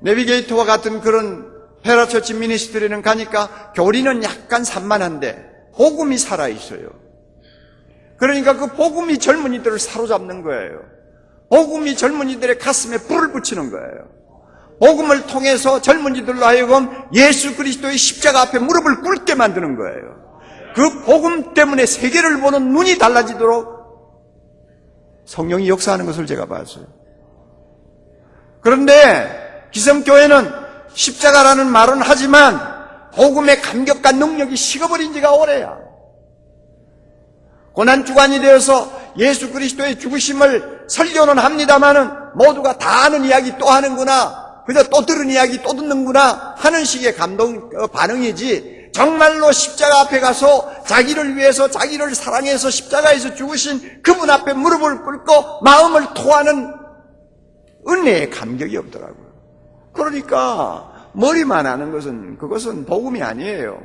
내비게이터와 같은 그런 페라처치 미니스트리는 가니까 교리는 약간 산만한데 복음이 살아있어요. 그러니까 그 복음이 젊은이들을 사로잡는 거예요. 복음이 젊은이들의 가슴에 불을 붙이는 거예요. 복음을 통해서 젊은이들로 하여금 예수 그리스도의 십자가 앞에 무릎을 꿇게 만드는 거예요. 그 복음 때문에 세계를 보는 눈이 달라지도록 성령이 역사하는 것을 제가 봤어요. 그런데 기성교회는 십자가라는 말은 하지만 복음의 감격과 능력이 식어버린 지가 오래야. 고난주간이 되어서 예수 그리스도의 죽으심을 설교는 합니다마는 모두가 다 아는 이야기 또 하는구나, 그저 또 들은 이야기 또 듣는구나 하는 식의 반응이지, 정말로 십자가 앞에 가서 자기를 위해서, 자기를 사랑해서 십자가에서 죽으신 그분 앞에 무릎을 꿇고 마음을 토하는 은혜의 감격이 없더라고요. 그러니까 머리만 아는 것은, 그것은 복음이 아니에요.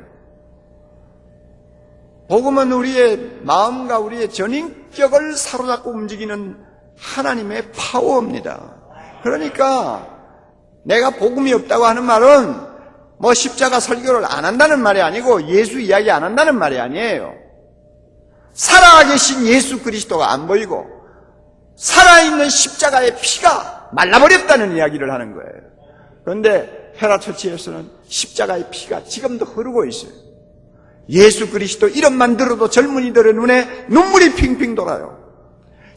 복음은 우리의 마음과 우리의 전인격을 사로잡고 움직이는 하나님의 파워입니다. 그러니까 내가 복음이 없다고 하는 말은 십자가 설교를 안 한다는 말이 아니고 예수 이야기 안 한다는 말이 아니에요. 살아계신 예수 그리스도가 안 보이고 살아있는 십자가의 피가 말라버렸다는 이야기를 하는 거예요. 그런데 페라처치에서는 십자가의 피가 지금도 흐르고 있어요. 예수 그리스도 이름만 들어도 젊은이들의 눈에 눈물이 핑핑 돌아요.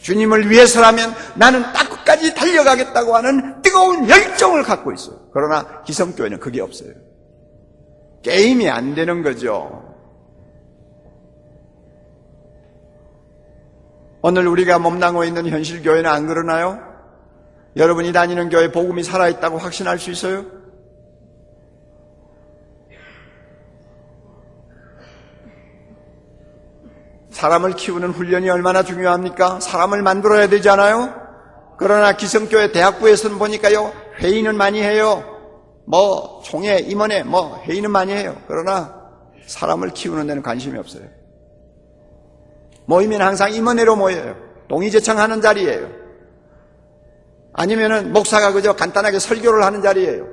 주님을 위해서라면 나는 딱 끝까지 달려가겠다고 하는 뜨거운 열정을 갖고 있어요. 그러나 기성교회는 그게 없어요. 게임이 안 되는 거죠. 오늘 우리가 몸담고 있는 현실 교회는 안 그러나요? 여러분이 다니는 교회 복음이 살아있다고 확신할 수 있어요? 사람을 키우는 훈련이 얼마나 중요합니까? 사람을 만들어야 되지 않아요? 그러나 기성교회 대학부에서는 보니까요, 회의는 많이 해요. 총회, 임원회, 회의는 많이 해요. 그러나 사람을 키우는 데는 관심이 없어요. 모이면 항상 임원회로 모여요. 동의제청하는 자리예요. 아니면은 목사가 그저 간단하게 설교를 하는 자리예요.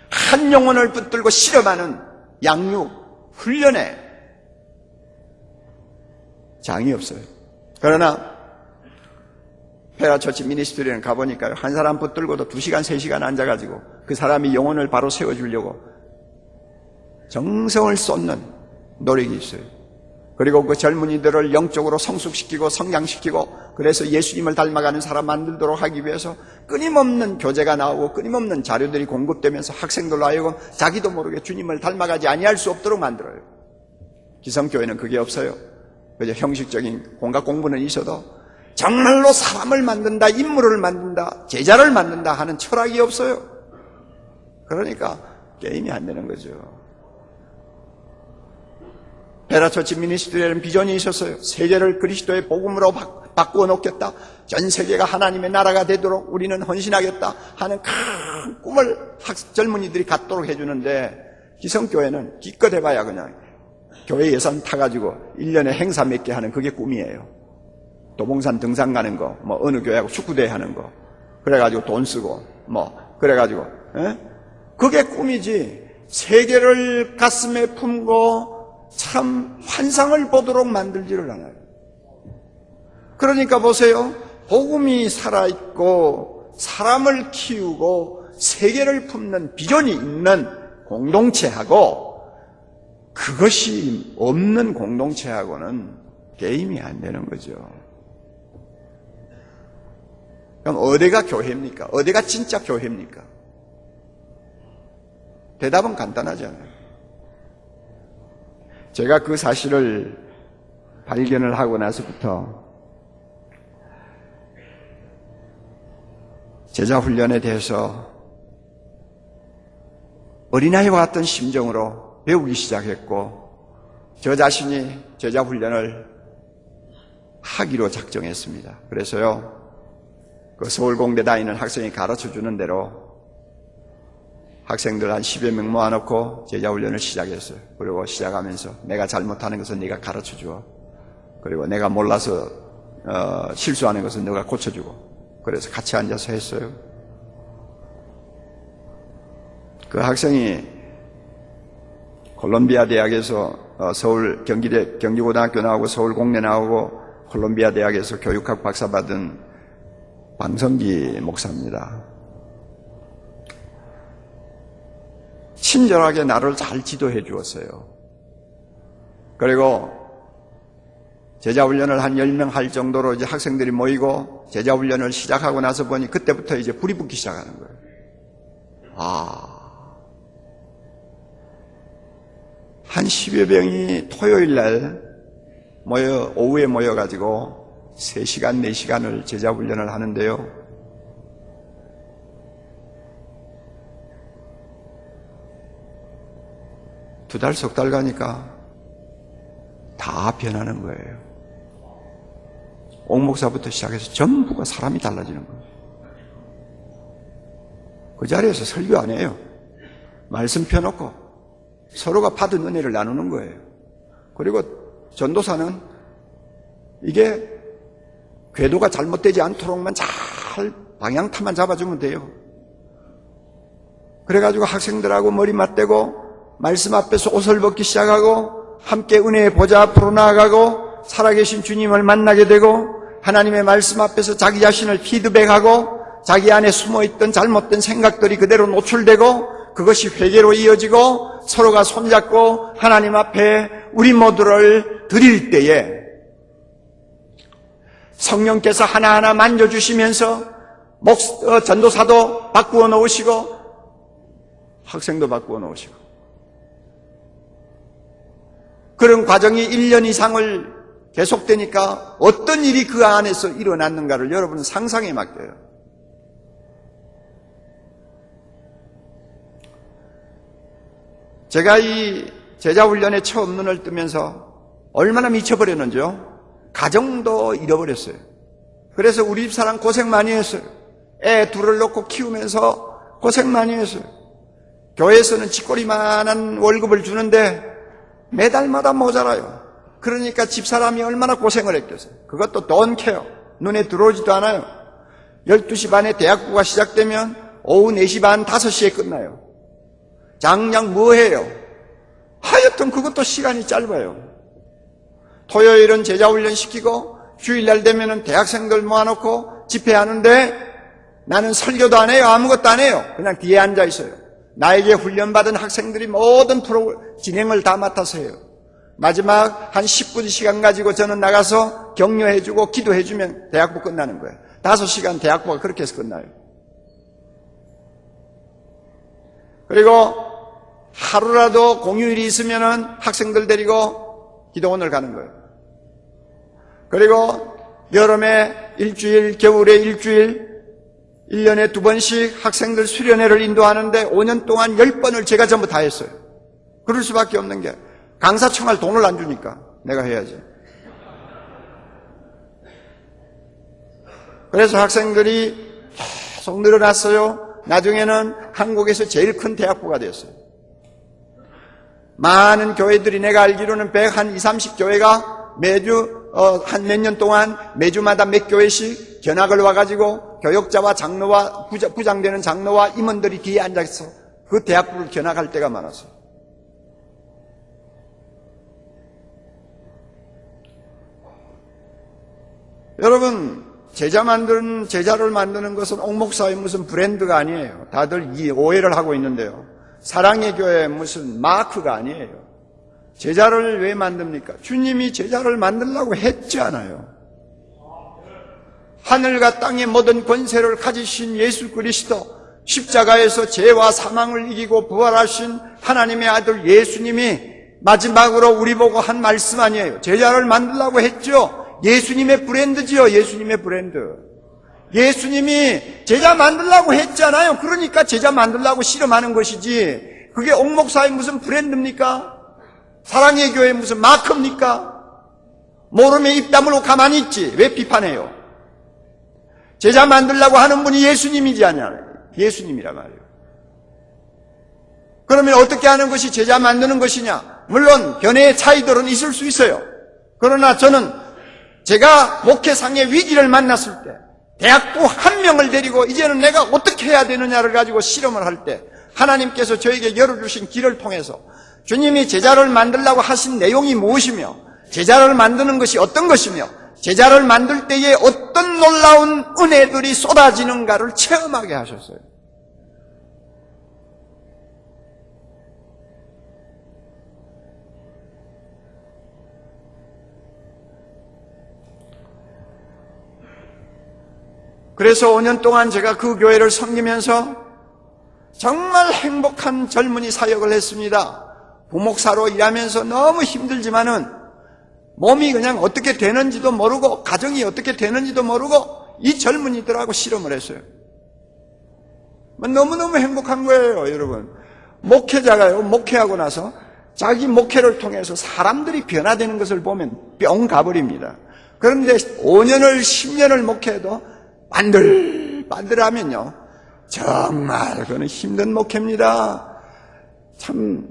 한 영혼을 붙들고 실험하는 양육, 훈련에 장이 없어요. 그러나 페라처치 미니스트리는 가보니까요, 한 사람 붙들고도 2시간, 3시간 앉아가지고 그 사람이 영혼을 바로 세워주려고 정성을 쏟는 노력이 있어요. 그리고 그 젊은이들을 영적으로 성숙시키고 성장시키고, 그래서 예수님을 닮아가는 사람 만들도록 하기 위해서 끊임없는 교재가 나오고 끊임없는 자료들이 공급되면서 학생들로 하여금 자기도 모르게 주님을 닮아가지 아니할 수 없도록 만들어요. 기성교회는 그게 없어요. 그저 형식적인 공각 공부는 있어도 정말로 사람을 만든다, 인물을 만든다, 제자를 만든다 하는 철학이 없어요. 그러니까 게임이 안 되는 거죠. 페라처치 미니스트리에는 비전이 있었어요. 세계를 그리스도의 복음으로 바꾸어 놓겠다. 전 세계가 하나님의 나라가 되도록 우리는 헌신하겠다 하는 큰 꿈을 젊은이들이 갖도록 해주는데, 기성교회는 기껏 해봐야 그냥 교회 예산 타가지고 1년에 행사 몇 개 하는 그게 꿈이에요. 도봉산 등산 가는 거, 어느 교회하고 축구대회 하는 거, 그래가지고 돈 쓰고, 그래가지고, 그게 꿈이지. 세계를 가슴에 품고 참 환상을 보도록 만들지를 않아요. 그러니까 보세요. 복음이 살아있고 사람을 키우고 세계를 품는 비전이 있는 공동체하고 그것이 없는 공동체하고는 게임이 안 되는 거죠. 그럼 어디가 교회입니까? 어디가 진짜 교회입니까? 대답은 간단하잖아요. 제가 그 사실을 발견을 하고 나서부터 제자 훈련에 대해서 어린아이와 같은 심정으로 배우기 시작했고, 저 자신이 제자 훈련을 하기로 작정했습니다. 그래서요, 그 서울공대 다니는 학생이 가르쳐 주는 대로 학생들 한 10여 명 모아놓고 제자훈련을 시작했어요. 그리고 시작하면서 내가 잘못하는 것은 네가 가르쳐 줘. 그리고 내가 몰라서 실수하는 것은 네가 고쳐주고. 그래서 같이 앉아서 했어요. 그 학생이 콜롬비아 대학에서 서울 경기고등학교 나오고 서울공대 나오고 콜롬비아 대학에서 교육학 박사 받은 방성기 목사입니다. 친절하게 나를 잘 지도해 주었어요. 그리고 제자훈련을 한 10명 할 정도로 이제 학생들이 모이고 제자훈련을 시작하고 나서 보니 그때부터 이제 불이 붙기 시작하는 거예요. 한 10여 명이 토요일 날 오후에 모여가지고 3시간, 4시간을 제자훈련을 하는데요. 2달, 석 달 가니까 다 변하는 거예요. 옥목사부터 시작해서 전부가 사람이 달라지는 거예요. 그 자리에서 설교 안 해요. 말씀 펴놓고 서로가 받은 은혜를 나누는 거예요. 그리고 전도사는 이게 궤도가 잘못되지 않도록만 잘 방향타만 잡아주면 돼요. 그래가지고 학생들하고 머리 맞대고 말씀 앞에서 옷을 벗기 시작하고 함께 은혜의 보좌 앞으로 나아가고 살아계신 주님을 만나게 되고 하나님의 말씀 앞에서 자기 자신을 피드백하고 자기 안에 숨어있던 잘못된 생각들이 그대로 노출되고 그것이 회개로 이어지고 서로가 손잡고 하나님 앞에 우리 모두를 드릴 때에 성령께서 하나하나 만져주시면서 전도사도 바꾸어 놓으시고 학생도 바꾸어 놓으시고 그런 과정이 1년 이상을 계속되니까 어떤 일이 그 안에서 일어났는가를 여러분은 상상에 맡겨요. 제가 이 제자훈련에 처음 눈을 뜨면서 얼마나 미쳐버렸는지요? 가정도 잃어버렸어요. 그래서 우리 집사람 고생 많이 했어요. 애 둘을 놓고 키우면서 고생 많이 했어요. 교회에서는 쥐꼬리만한 월급을 주는데 매달마다 모자라요. 그러니까 집사람이 얼마나 고생을 했겠어요. 그것도 돈 케어. 눈에 들어오지도 않아요. 12시 반에 대학부가 시작되면 오후 4시 반, 5시에 끝나요. 장량 뭐 해요? 하여튼 그것도 시간이 짧아요. 토요일은 제자훈련 시키고 주일날 되면은 대학생들 모아놓고 집회하는데 나는 설교도 안 해요. 아무것도 안 해요. 그냥 뒤에 앉아 있어요. 나에게 훈련받은 학생들이 모든 진행을 다 맡아서 해요. 마지막 한 10분 시간 가지고 저는 나가서 격려해주고 기도해주면 대학부 끝나는 거예요. 5시간 대학부가 그렇게 해서 끝나요. 그리고 하루라도 공휴일이 있으면은 학생들 데리고 기도원을 가는 거예요. 그리고 여름에 일주일, 겨울에 일주일, 1년에 2번씩 학생들 수련회를 인도하는데 5년 동안 10번을 제가 전부 다 했어요. 그럴 수밖에 없는 게 강사 청할 돈을 안 주니까 내가 해야지. 그래서 학생들이 계속 늘어났어요. 나중에는 한국에서 제일 큰 대학부가 됐어요. 많은 교회들이 내가 알기로는 120, 30교회가 매주 한 몇 년 동안 매주마다 몇 교회씩 견학을 와가지고 교역자와 장로와 부장되는 장로와 임원들이 뒤에 앉아서 그 대학부를 견학할 때가 많았어요. 여러분, 제자를 만드는 것은 옥목사의 무슨 브랜드가 아니에요. 다들 이 오해를 하고 있는데요. 사랑의 교회 무슨 마크가 아니에요. 제자를 왜 만듭니까? 주님이 제자를 만들려고 했지 않아요. 하늘과 땅의 모든 권세를 가지신 예수 그리스도, 십자가에서 죄와 사망을 이기고 부활하신 하나님의 아들 예수님이 마지막으로 우리 보고 한 말씀 아니에요. 제자를 만들려고 했죠. 예수님의 브랜드지요. 예수님의 브랜드. 예수님이 제자 만들려고 했잖아요. 그러니까 제자 만들려고 실험하는 것이지, 그게 옥목사의 무슨 브랜드입니까? 사랑의 교회 무슨 마크입니까? 모름에 입 다물고 가만히 있지 왜 비판해요? 제자 만들려고 하는 분이 예수님이지 않냐? 예수님이란 말이에요. 그러면 어떻게 하는 것이 제자 만드는 것이냐? 물론 견해의 차이들은 있을 수 있어요. 그러나 저는 제가 목회상의 위기를 만났을 때, 대학부 한 명을 데리고 이제는 내가 어떻게 해야 되느냐를 가지고 실험을 할 때, 하나님께서 저에게 열어주신 길을 통해서 주님이 제자를 만들려고 하신 내용이 무엇이며, 제자를 만드는 것이 어떤 것이며, 제자를 만들 때에 어떤 놀라운 은혜들이 쏟아지는가를 체험하게 하셨어요. 그래서 5년 동안 제가 그 교회를 섬기면서 정말 행복한 젊은이 사역을 했습니다. 부목사로 일하면서 너무 힘들지만은 몸이 그냥 어떻게 되는지도 모르고 가정이 어떻게 되는지도 모르고 이 젊은이들하고 실험을 했어요. 너무너무 행복한 거예요, 여러분. 목회자가요, 목회하고 나서 자기 목회를 통해서 사람들이 변화되는 것을 보면 뿅 가버립니다. 그런데 5년을 10년을 목회해도 반들반들하면요, 정말 그건 힘든 목회입니다. 참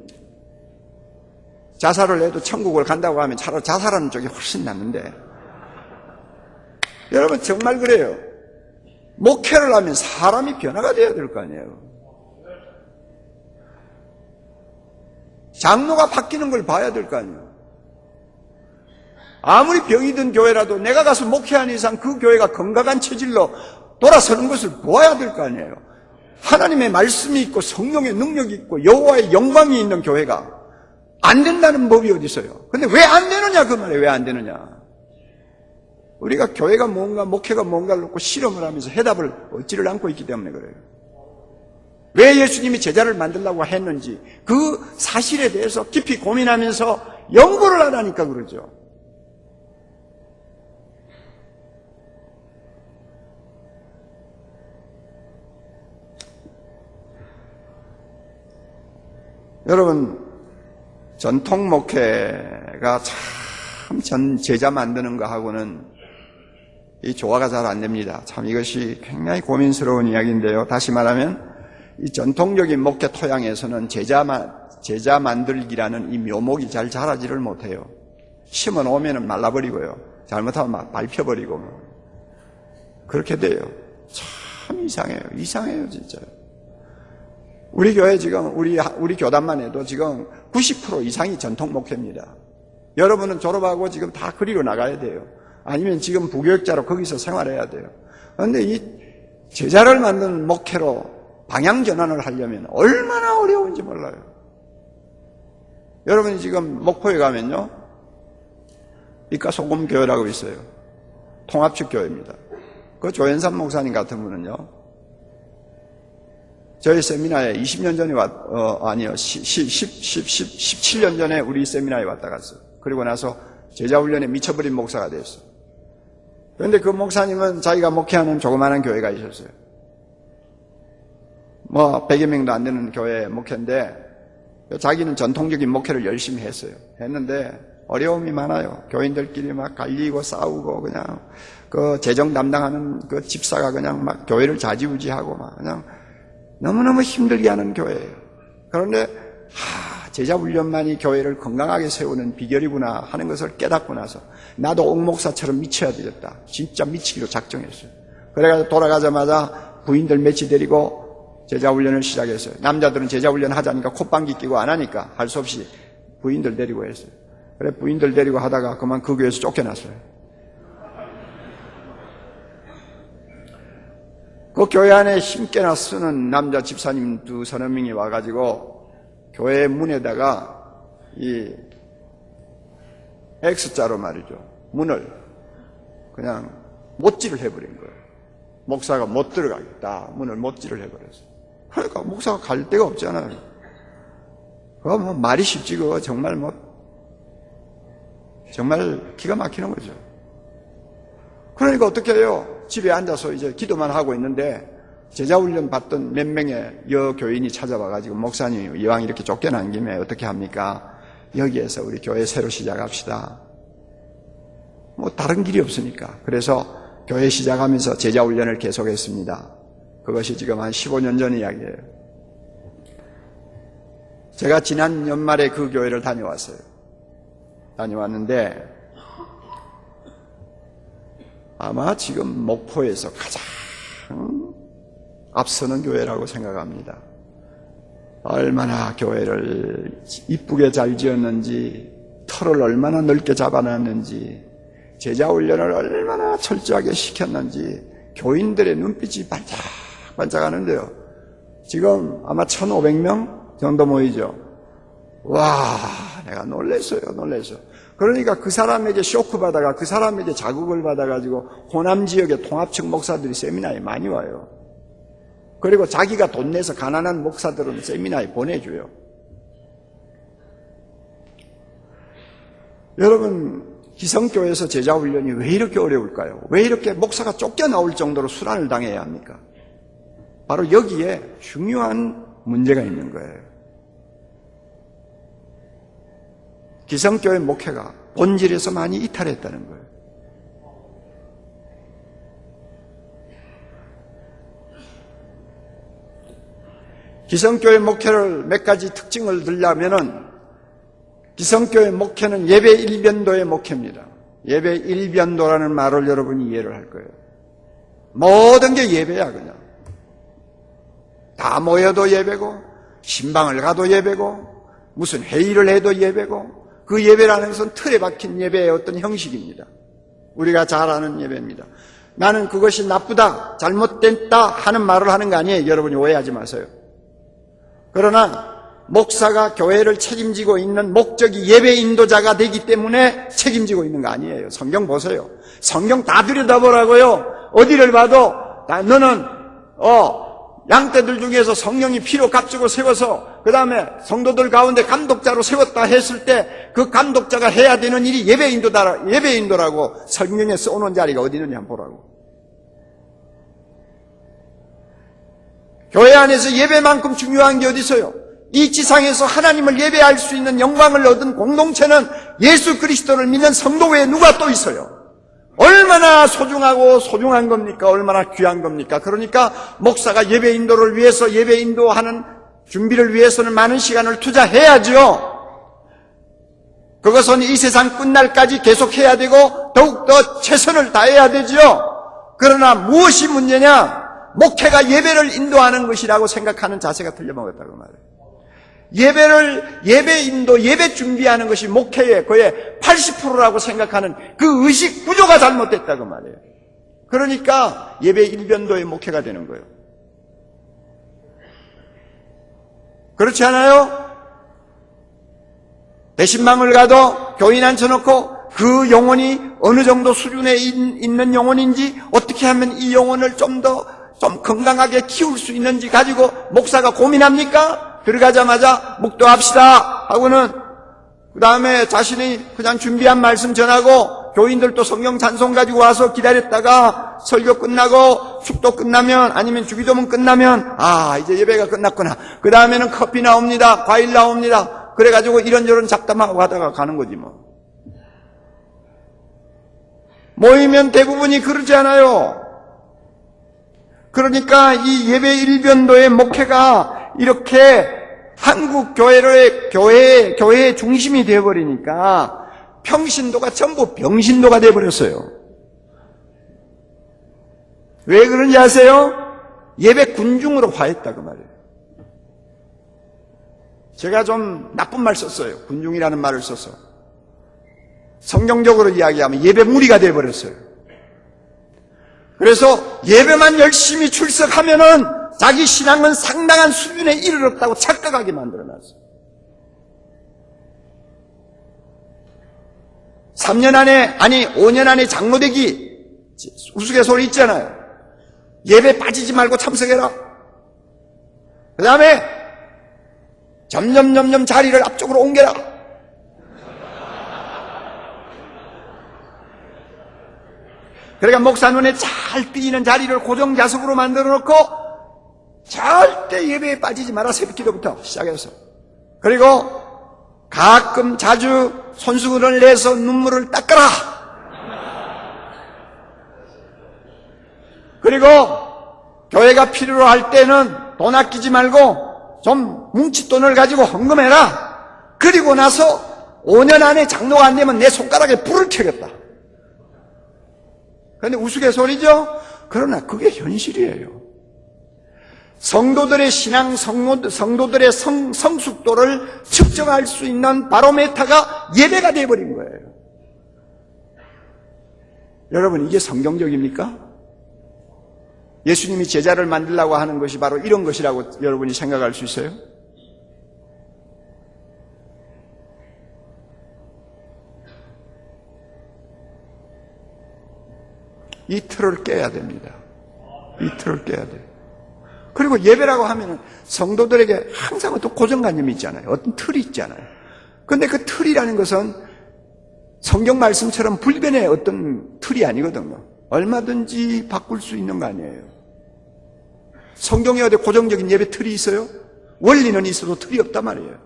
자살을 해도 천국을 간다고 하면 차라리 자살하는 쪽이 훨씬 낫는데, 여러분 정말 그래요. 목회를 하면 사람이 변화가 돼야 될 거 아니에요. 장로가 바뀌는 걸 봐야 될 거 아니에요. 아무리 병이 든 교회라도 내가 가서 목회하는 이상 그 교회가 건강한 체질로 돌아서는 것을 보아야 될 거 아니에요. 하나님의 말씀이 있고 성령의 능력이 있고 여호와의 영광이 있는 교회가 안 된다는 법이 어디 있어요? 근데 왜 안 되느냐, 그 말이에요. 왜 안 되느냐. 우리가 교회가 뭔가, 목회가 뭔가를 놓고 실험을 하면서 해답을 얻지를 않고 있기 때문에 그래요. 왜 예수님이 제자를 만들려고 했는지 그 사실에 대해서 깊이 고민하면서 연구를 하라니까 그러죠. 여러분, 전통 목회가 참 제자 만드는 거하고는 이 조화가 잘 안 됩니다. 참 이것이 굉장히 고민스러운 이야기인데요. 다시 말하면 이 전통적인 목회 토양에서는 제자 만들기라는 이 묘목이 잘 자라지를 못해요. 심어 놓으면 말라버리고요. 잘못하면 밟혀버리고 그렇게 돼요. 참 이상해요 진짜요. 우리 교회 지금 우리 교단만 해도 지금 90% 이상이 전통 목회입니다. 여러분은 졸업하고 지금 다 그리로 나가야 돼요. 아니면 지금 부교육자로 거기서 생활해야 돼요. 그런데 이 제자를 만드는 목회로 방향 전환을 하려면 얼마나 어려운지 몰라요. 여러분이 지금 목포에 가면요, 이과소금교회라고 있어요. 통합식 교회입니다. 그 조현삼 목사님 같은 분은요, 저희 세미나에 20년 전에 17년 전에 우리 세미나에 왔다 갔어요. 그리고 나서 제자훈련에 미쳐버린 목사가 됐어요. 그런데 그 목사님은 자기가 목회하는 조그마한 교회가 있었어요. 100여 명도 안 되는 교회 목회인데, 자기는 전통적인 목회를 열심히 했는데, 어려움이 많아요. 교인들끼리 막 갈리고 싸우고, 그냥, 그 재정 담당하는 그 집사가 그냥 막 교회를 좌지우지하고 막 그냥 너무너무 힘들게 하는 교회예요. 그런데, 제자 훈련만이 교회를 건강하게 세우는 비결이구나 하는 것을 깨닫고 나서 나도 옥 목사처럼 미쳐야 되겠다. 진짜 미치기로 작정했어요. 그래가지고 돌아가자마자 부인들 몇이 데리고 제자 훈련을 시작했어요. 남자들은 제자 훈련 하자니까 콧방귀 끼고 안 하니까 할 수 없이 부인들 데리고 했어요. 그래 부인들 데리고 하다가 그만 그 교회에서 쫓겨났어요. 그 교회 안에 힘께나 쓰는 남자 집사님 2-3명이 와가지고 교회 문에다가 이 X자로 말이죠. 문을 그냥 못질을 해버린 거예요. 목사가 못 들어가겠다. 문을 못질을 해버렸어요. 그러니까 목사가 갈 데가 없잖아요. 그거 뭐 말이 쉽지 그거 정말 정말 기가 막히는 거죠. 그러니까 어떻게 해요? 집에 앉아서 이제 기도만 하고 있는데 제자훈련 받던 몇 명의 여교인이 찾아와가지고 목사님 이왕 이렇게 쫓겨난 김에 어떻게 합니까? 여기에서 우리 교회 새로 시작합시다. 뭐 다른 길이 없으니까. 그래서 교회 시작하면서 제자훈련을 계속했습니다. 그것이 지금 한 15년 전 이야기예요. 제가 지난 연말에 그 교회를 다녀왔어요. 다녀왔는데 아마 지금 목포에서 가장 앞서는 교회라고 생각합니다. 얼마나 교회를 이쁘게 잘 지었는지, 터를 얼마나 넓게 잡아놨는지, 제자훈련을 얼마나 철저하게 시켰는지 교인들의 눈빛이 반짝반짝하는데요. 지금 아마 1,500명 정도 모이죠. 와, 내가 놀랬어요. 그러니까 그 사람에게 쇼크 받아가 그 사람에게 자극을 받아가지고 호남 지역의 통합측 목사들이 세미나에 많이 와요. 그리고 자기가 돈 내서 가난한 목사들은 세미나에 보내줘요. 여러분, 기성교회에서 제자훈련이 왜 이렇게 어려울까요? 왜 이렇게 목사가 쫓겨나올 정도로 수란을 당해야 합니까? 바로 여기에 중요한 문제가 있는 거예요. 기성교회 목회가 본질에서 많이 이탈했다는 거예요. 기성교회 목회를 몇 가지 특징을 들려면은 기성교회 목회는 예배 일변도의 목회입니다. 예배 일변도라는 말을 여러분이 이해를 할 거예요. 모든 게 예배야 그냥. 다 모여도 예배고 신방을 가도 예배고 무슨 회의를 해도 예배고 그 예배라는 것은 틀에 박힌 예배의 어떤 형식입니다. 우리가 잘 아는 예배입니다. 나는 그것이 나쁘다, 잘못됐다 하는 말을 하는 거 아니에요. 여러분이 오해하지 마세요. 그러나 목사가 교회를 책임지고 있는 목적이 예배 인도자가 되기 때문에 책임지고 있는 거 아니에요. 성경 보세요. 성경 다 들여다보라고요. 어디를 봐도 너는 양떼들 중에서 성령이 피로 값주고 세워서 그 다음에 성도들 가운데 감독자로 세웠다 했을 때 그 감독자가 해야 되는 일이 예배인도라고 성경에 써놓은 자리가 어디 있느냐 한번 보라고. 교회 안에서 예배만큼 중요한 게 어디 있어요? 이 지상에서 하나님을 예배할 수 있는 영광을 얻은 공동체는 예수 그리스도를 믿는 성도 외에 누가 또 있어요? 얼마나 소중한 겁니까? 얼마나 귀한 겁니까? 그러니까 목사가 예배 인도를 위해서 예배 인도하는 준비를 위해서는 많은 시간을 투자해야죠. 그것은 이 세상 끝날까지 계속해야 되고 더욱더 최선을 다해야 되죠. 그러나 무엇이 문제냐? 목회가 예배를 인도하는 것이라고 생각하는 자세가 틀려먹었다고 말해요. 예배 인도, 예배 준비하는 것이 목회의 거의 80%라고 생각하는 그 의식 구조가 잘못됐다고 말해요. 그러니까 예배 일변도의 목회가 되는 거예요. 그렇지 않아요? 대신방을 가도 교인 앉혀놓고 그 영혼이 어느 정도 수준에 있는 영혼인지 어떻게 하면 이 영혼을 좀 건강하게 키울 수 있는지 가지고 목사가 고민합니까? 들어가자마자 묵도합시다 하고는 그 다음에 자신이 그냥 준비한 말씀 전하고 교인들도 성경 찬송 가지고 와서 기다렸다가 설교 끝나고 축도 끝나면 아니면 주기도문 끝나면 이제 예배가 끝났구나. 그 다음에는 커피 나옵니다. 과일 나옵니다. 그래가지고 이런저런 잡담하고 하다가 가는 거지 뭐. 모이면 대부분이 그러지 않아요. 그러니까 이 예배 일변도의 목회가 이렇게 한국 교회의 중심이 되어버리니까 평신도가 전부 병신도가 되어버렸어요. 왜 그런지 아세요? 예배 군중으로 화했다고 말이에요. 제가 좀 나쁜 말 썼어요. 군중이라는 말을 써서. 성경적으로 이야기하면 예배 무리가 되어버렸어요. 그래서 예배만 열심히 출석하면은 자기 신앙은 상당한 수준에 이르렀다고 착각하게 만들어놨어요. 3년 안에, 5년 안에 장로되기 우스갯소리 있잖아요. 예배 빠지지 말고 참석해라. 그 다음에 점점 자리를 앞쪽으로 옮겨라. 그러니까 목사 눈에 잘 띄는 자리를 고정 좌석으로 만들어 놓고 절대 예배에 빠지지 마라. 새벽 기도부터 시작해서. 그리고 가끔 자주 손수건을 내서 눈물을 닦아라. 그리고 교회가 필요로 할 때는 돈 아끼지 말고 좀 뭉칫돈을 가지고 헌금해라. 그리고 나서 5년 안에 장로가 안 되면 내 손가락에 불을 켜겠다. 그런데 우스갯소리죠? 그러나 그게 현실이에요. 성도들의 신앙, 성도들의 성숙도를 측정할 수 있는 바로메타가 예배가 되어버린 거예요. 여러분, 이게 성경적입니까? 예수님이 제자를 만들려고 하는 것이 바로 이런 것이라고 여러분이 생각할 수 있어요? 이 틀을 깨야 됩니다. 이 틀을 깨야 돼요. 그리고 예배라고 하면은 성도들에게 항상 어떤 고정관념이 있잖아요. 어떤 틀이 있잖아요. 근데 그 틀이라는 것은 성경 말씀처럼 불변의 어떤 틀이 아니거든요. 얼마든지 바꿀 수 있는 거 아니에요. 성경에 어디 고정적인 예배 틀이 있어요? 원리는 있어도 틀이 없단 말이에요.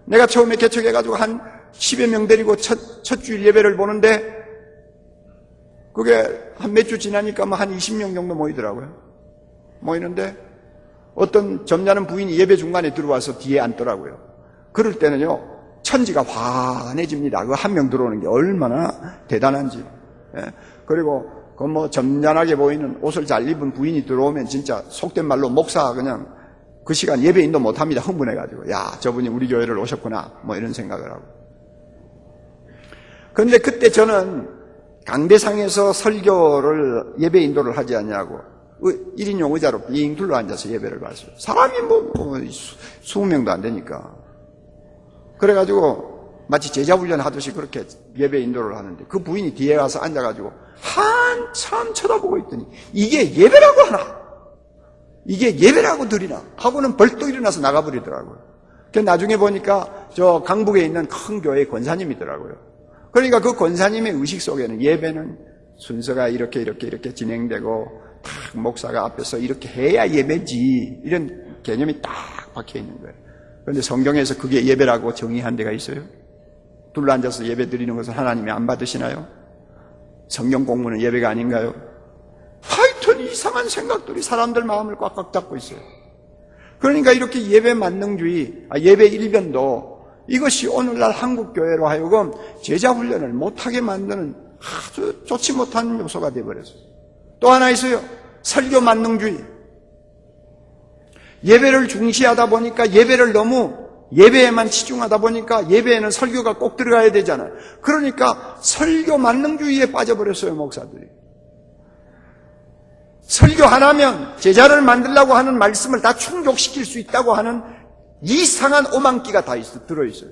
내가 처음에 개척해가지고 한 10여 명 데리고 첫 주일 예배를 보는데 그게 한 몇 주 지나니까 한 20명 정도 모이더라고요. 모이는데 어떤 점잖은 부인이 예배 중간에 들어와서 뒤에 앉더라고요. 그럴 때는요, 천지가 환해집니다. 그 한 명 들어오는 게 얼마나 대단한지. 예? 그리고 그 점잖하게 보이는 옷을 잘 입은 부인이 들어오면 진짜 속된 말로 목사 그냥 그 시간 예배 인도 못합니다. 흥분해가지고. 야, 저분이 우리 교회를 오셨구나. 이런 생각을 하고. 그런데 그때 저는 강대상에서 설교를 예배 인도를 하지 않냐고 1인용 의자로 빙 둘러 앉아서 예배를 봤어요. 사람이 20명도 안 되니까. 그래가지고 마치 제자 훈련 하듯이 그렇게 예배 인도를 하는데 그 부인이 뒤에 가서 앉아가지고 한참 쳐다보고 있더니 이게 예배라고 하나? 이게 예배라고 드리나 하고는 벌떡 일어나서 나가버리더라고요. 나중에 보니까 저 강북에 있는 큰 교회 권사님이더라고요. 그러니까 그 권사님의 의식 속에는 예배는 순서가 이렇게 진행되고 딱 목사가 앞에서 이렇게 해야 예배지, 이런 개념이 딱 박혀 있는 거예요. 그런데 성경에서 그게 예배라고 정의한 데가 있어요? 둘러앉아서 예배 드리는 것을 하나님이 안 받으시나요? 성경 공부는 예배가 아닌가요? 하여튼 이상한 생각들이 사람들 마음을 꽉꽉 잡고 있어요. 그러니까 이렇게 예배 만능주의, 예배 일변도 이것이 오늘날 한국교회로 하여금 제자 훈련을 못하게 만드는 아주 좋지 못한 요소가 되어버렸어요. 또 하나 있어요. 설교 만능주의. 예배를 중시하다 보니까 예배를 너무 예배에만 치중하다 보니까 예배에는 설교가 꼭 들어가야 되잖아요. 그러니까 설교 만능주의에 빠져버렸어요, 목사들이. 설교 하나면 제자를 만들려고 하는 말씀을 다 충족시킬 수 있다고 하는 이상한 오만기가 다 들어있어요.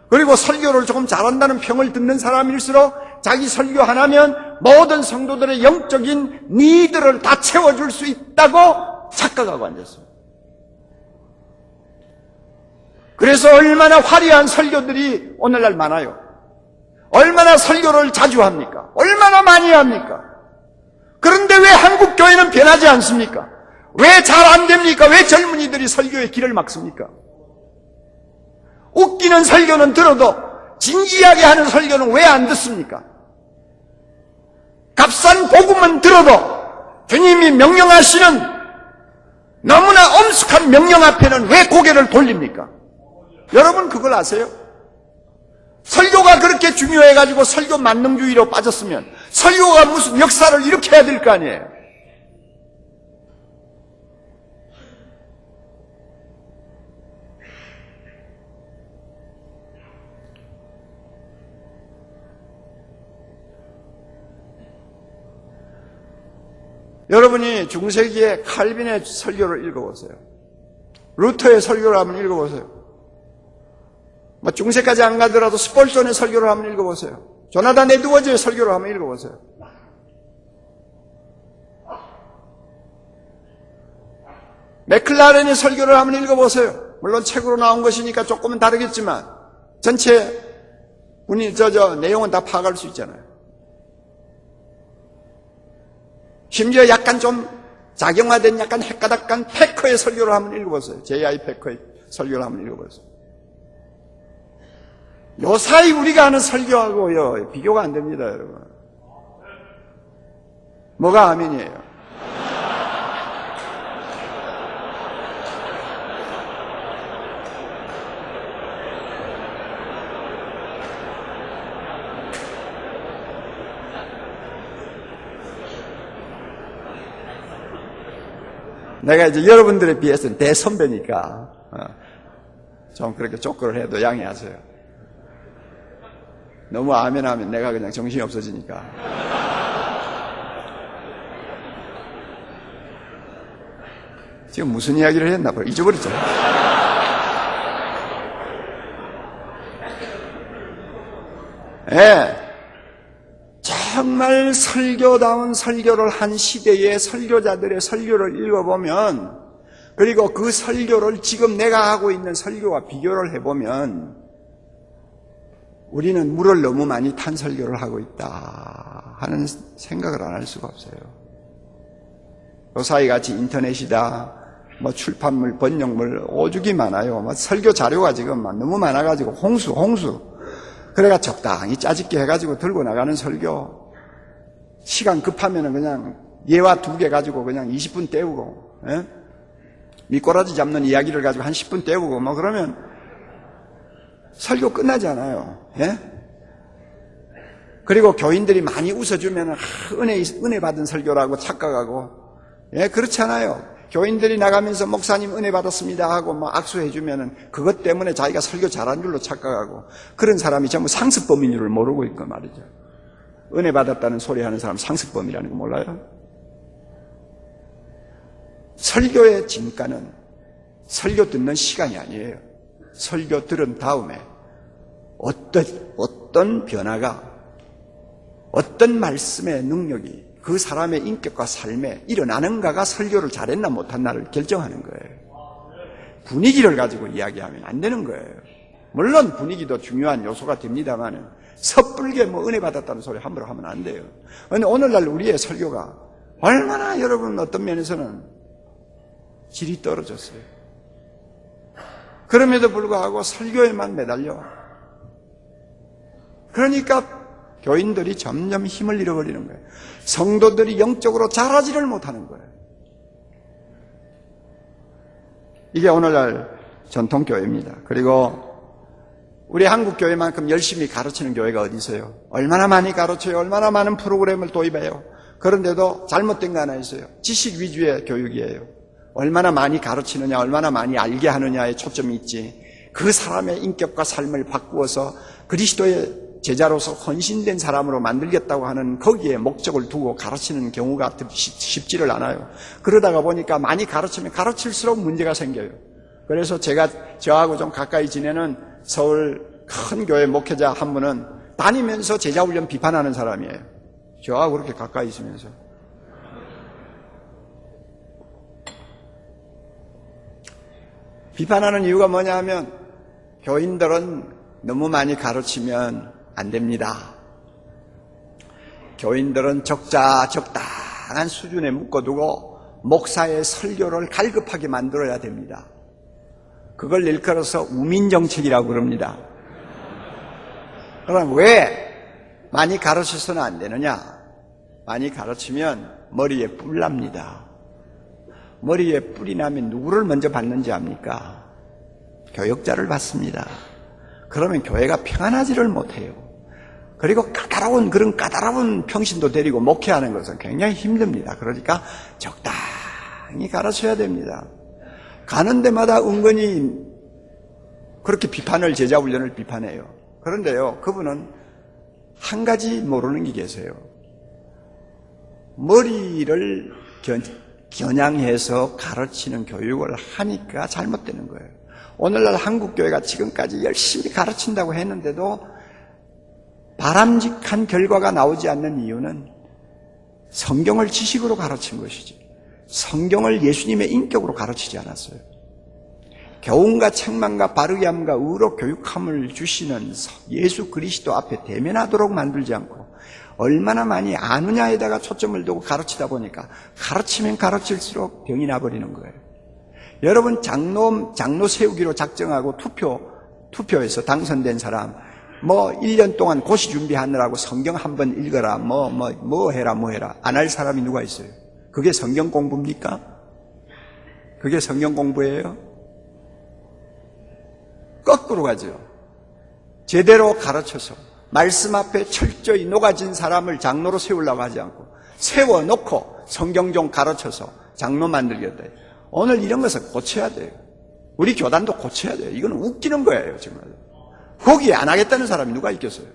그리고 설교를 조금 잘한다는 평을 듣는 사람일수록 자기 설교 하나면 모든 성도들의 영적인 니들을 다 채워줄 수 있다고 착각하고 앉았어요. 그래서 얼마나 화려한 설교들이 오늘날 많아요. 얼마나 설교를 자주 합니까? 얼마나 많이 합니까? 그런데 왜 한국 교회는 변하지 않습니까? 왜 잘 안 됩니까? 왜 젊은이들이 설교의 길을 막습니까? 웃기는 설교는 들어도 진지하게 하는 설교는 왜 안 듣습니까? 값싼 복음은 들어도 주님이 명령하시는 너무나 엄숙한 명령 앞에는 왜 고개를 돌립니까? 여러분 그걸 아세요? 설교가 그렇게 중요해가지고 설교 만능주의로 빠졌으면 설교가 무슨 역사를 일으켜야 될 거 아니에요. 여러분이 중세기에 칼빈의 설교를 읽어보세요. 루터의 설교를 한번 읽어보세요. 중세까지 안 가더라도 스폴전의 설교를 한번 읽어보세요. 조나단 에드워즈의 설교를 한번 읽어보세요. 맥클라렌의 설교를 한번 읽어보세요. 물론 책으로 나온 것이니까 조금은 다르겠지만 전체 내용은 다 파악할 수 있잖아요. 심지어 약간 좀 작용화된 약간 헷가닥한 패커의 설교를 한번 읽어보세요. J.I. 패커의 설교를 한번 읽어보세요. 요사이 우리가 하는 설교하고요 비교가 안 됩니다, 여러분. 뭐가 아멘이에요? 내가 이제 여러분들에 비해서는 대선배니까 좀 그렇게 쪼끄를 해도 양해하세요. 너무 아멘하면 내가 그냥 정신이 없어지니까. 지금 무슨 이야기를 했나 봐요. 잊어버렸죠. 예. 정말 설교다운 설교를 한 시대의 설교자들의 설교를 읽어보면, 그리고 그 설교를 지금 내가 하고 있는 설교와 비교를 해보면 우리는 물을 너무 많이 탄 설교를 하고 있다 하는 생각을 안 할 수가 없어요. 요사이같이 인터넷이다, 출판물, 번역물 오죽이 많아요. 설교 자료가 지금 너무 많아가지고 홍수. 그래가 적당히 짜집게 해가지고 들고 나가는 설교. 시간 급하면은 그냥 예화 2개 가지고 그냥 20분 때우고, 예? 미꾸라지 잡는 이야기를 가지고 한 10분 때우고, 그러면 설교 끝나지 않아요. 예? 그리고 교인들이 많이 웃어주면은, 은혜 받은 설교라고 착각하고, 예, 그렇지 않아요. 교인들이 나가면서 목사님 은혜 받았습니다 하고 악수해주면은 그것 때문에 자기가 설교 잘한 줄로 착각하고, 그런 사람이 전부 상습범인 줄을 모르고 있고 말이죠. 은혜 받았다는 소리 하는 사람 상습범이라는 거 몰라요? 설교의 진가는 설교 듣는 시간이 아니에요. 설교 들은 다음에 어떤 변화가, 어떤 말씀의 능력이 그 사람의 인격과 삶에 일어나는가가 설교를 잘했나 못했나를 결정하는 거예요. 분위기를 가지고 이야기하면 안 되는 거예요. 물론 분위기도 중요한 요소가 됩니다만 섣불게 뭐 은혜 받았다는 소리 함부로 하면 안 돼요. 근데 오늘날 우리의 설교가 얼마나 여러분 어떤 면에서는 질이 떨어졌어요. 그럼에도 불구하고 설교에만 매달려. 그러니까 교인들이 점점 힘을 잃어버리는 거예요. 성도들이 영적으로 자라지를 못하는 거예요. 이게 오늘날 전통교회입니다. 그리고 우리 한국교회만큼 열심히 가르치는 교회가 어디 있어요? 얼마나 많이 가르쳐요? 얼마나 많은 프로그램을 도입해요? 그런데도 잘못된 거 하나 있어요. 지식 위주의 교육이에요. 얼마나 많이 가르치느냐, 얼마나 많이 알게 하느냐에 초점이 있지. 그 사람의 인격과 삶을 바꾸어서 그리스도의 제자로서 헌신된 사람으로 만들겠다고 하는 거기에 목적을 두고 가르치는 경우가 쉽지를 않아요. 그러다가 보니까 많이 가르치면 가르칠수록 문제가 생겨요. 그래서 저하고 좀 가까이 지내는 서울 큰 교회 목회자 한 분은 다니면서 제자훈련 비판하는 사람이에요. 저하고 그렇게 가까이 있으면서. 비판하는 이유가 뭐냐 하면 교인들은 너무 많이 가르치면 안 됩니다. 교인들은 적당한 수준에 묶어두고 목사의 설교를 갈급하게 만들어야 됩니다. 그걸 일컬어서 우민정책이라고 그럽니다. 그럼 왜 많이 가르쳐서는 안 되느냐? 많이 가르치면 머리에 뿔 납니다. 머리에 뿔이 나면 누구를 먼저 받는지 압니까? 교역자를 받습니다. 그러면 교회가 평안하지를 못해요. 그리고 그런 까다로운 평신도 데리고 목회하는 것은 굉장히 힘듭니다. 그러니까 적당히 가르쳐야 됩니다. 가는 데마다 은근히 그렇게 제자훈련을 비판해요. 그런데요, 그분은 한 가지 모르는 게 계세요. 머리를 겨냥해서 가르치는 교육을 하니까 잘못되는 거예요. 오늘날 한국교회가 지금까지 열심히 가르친다고 했는데도 바람직한 결과가 나오지 않는 이유는 성경을 지식으로 가르친 것이지 성경을 예수님의 인격으로 가르치지 않았어요. 교훈과 책망과 바르게 함과 의로 교육함을 주시는 예수 그리스도 앞에 대면하도록 만들지 않고 얼마나 많이 아느냐에다가 초점을 두고 가르치다 보니까 가르치면 가르칠수록 병이 나버리는 거예요. 여러분 장로 세우기로 작정하고 투표해서 당선된 사람 1년 동안 고시 준비하느라고 성경 한번 읽어라 뭐 해라 안 할 사람이 누가 있어요? 그게 성경 공부입니까? 그게 성경 공부예요? 거꾸로 가죠. 제대로 가르쳐서 말씀 앞에 철저히 녹아진 사람을 장로로 세우려고 하지 않고 세워놓고 성경 좀 가르쳐서 장로 만들겠다. 오늘 이런 것을 고쳐야 돼요. 우리 교단도 고쳐야 돼요. 이건 웃기는 거예요, 정말. 거기에 안 하겠다는 사람이 누가 있겠어요?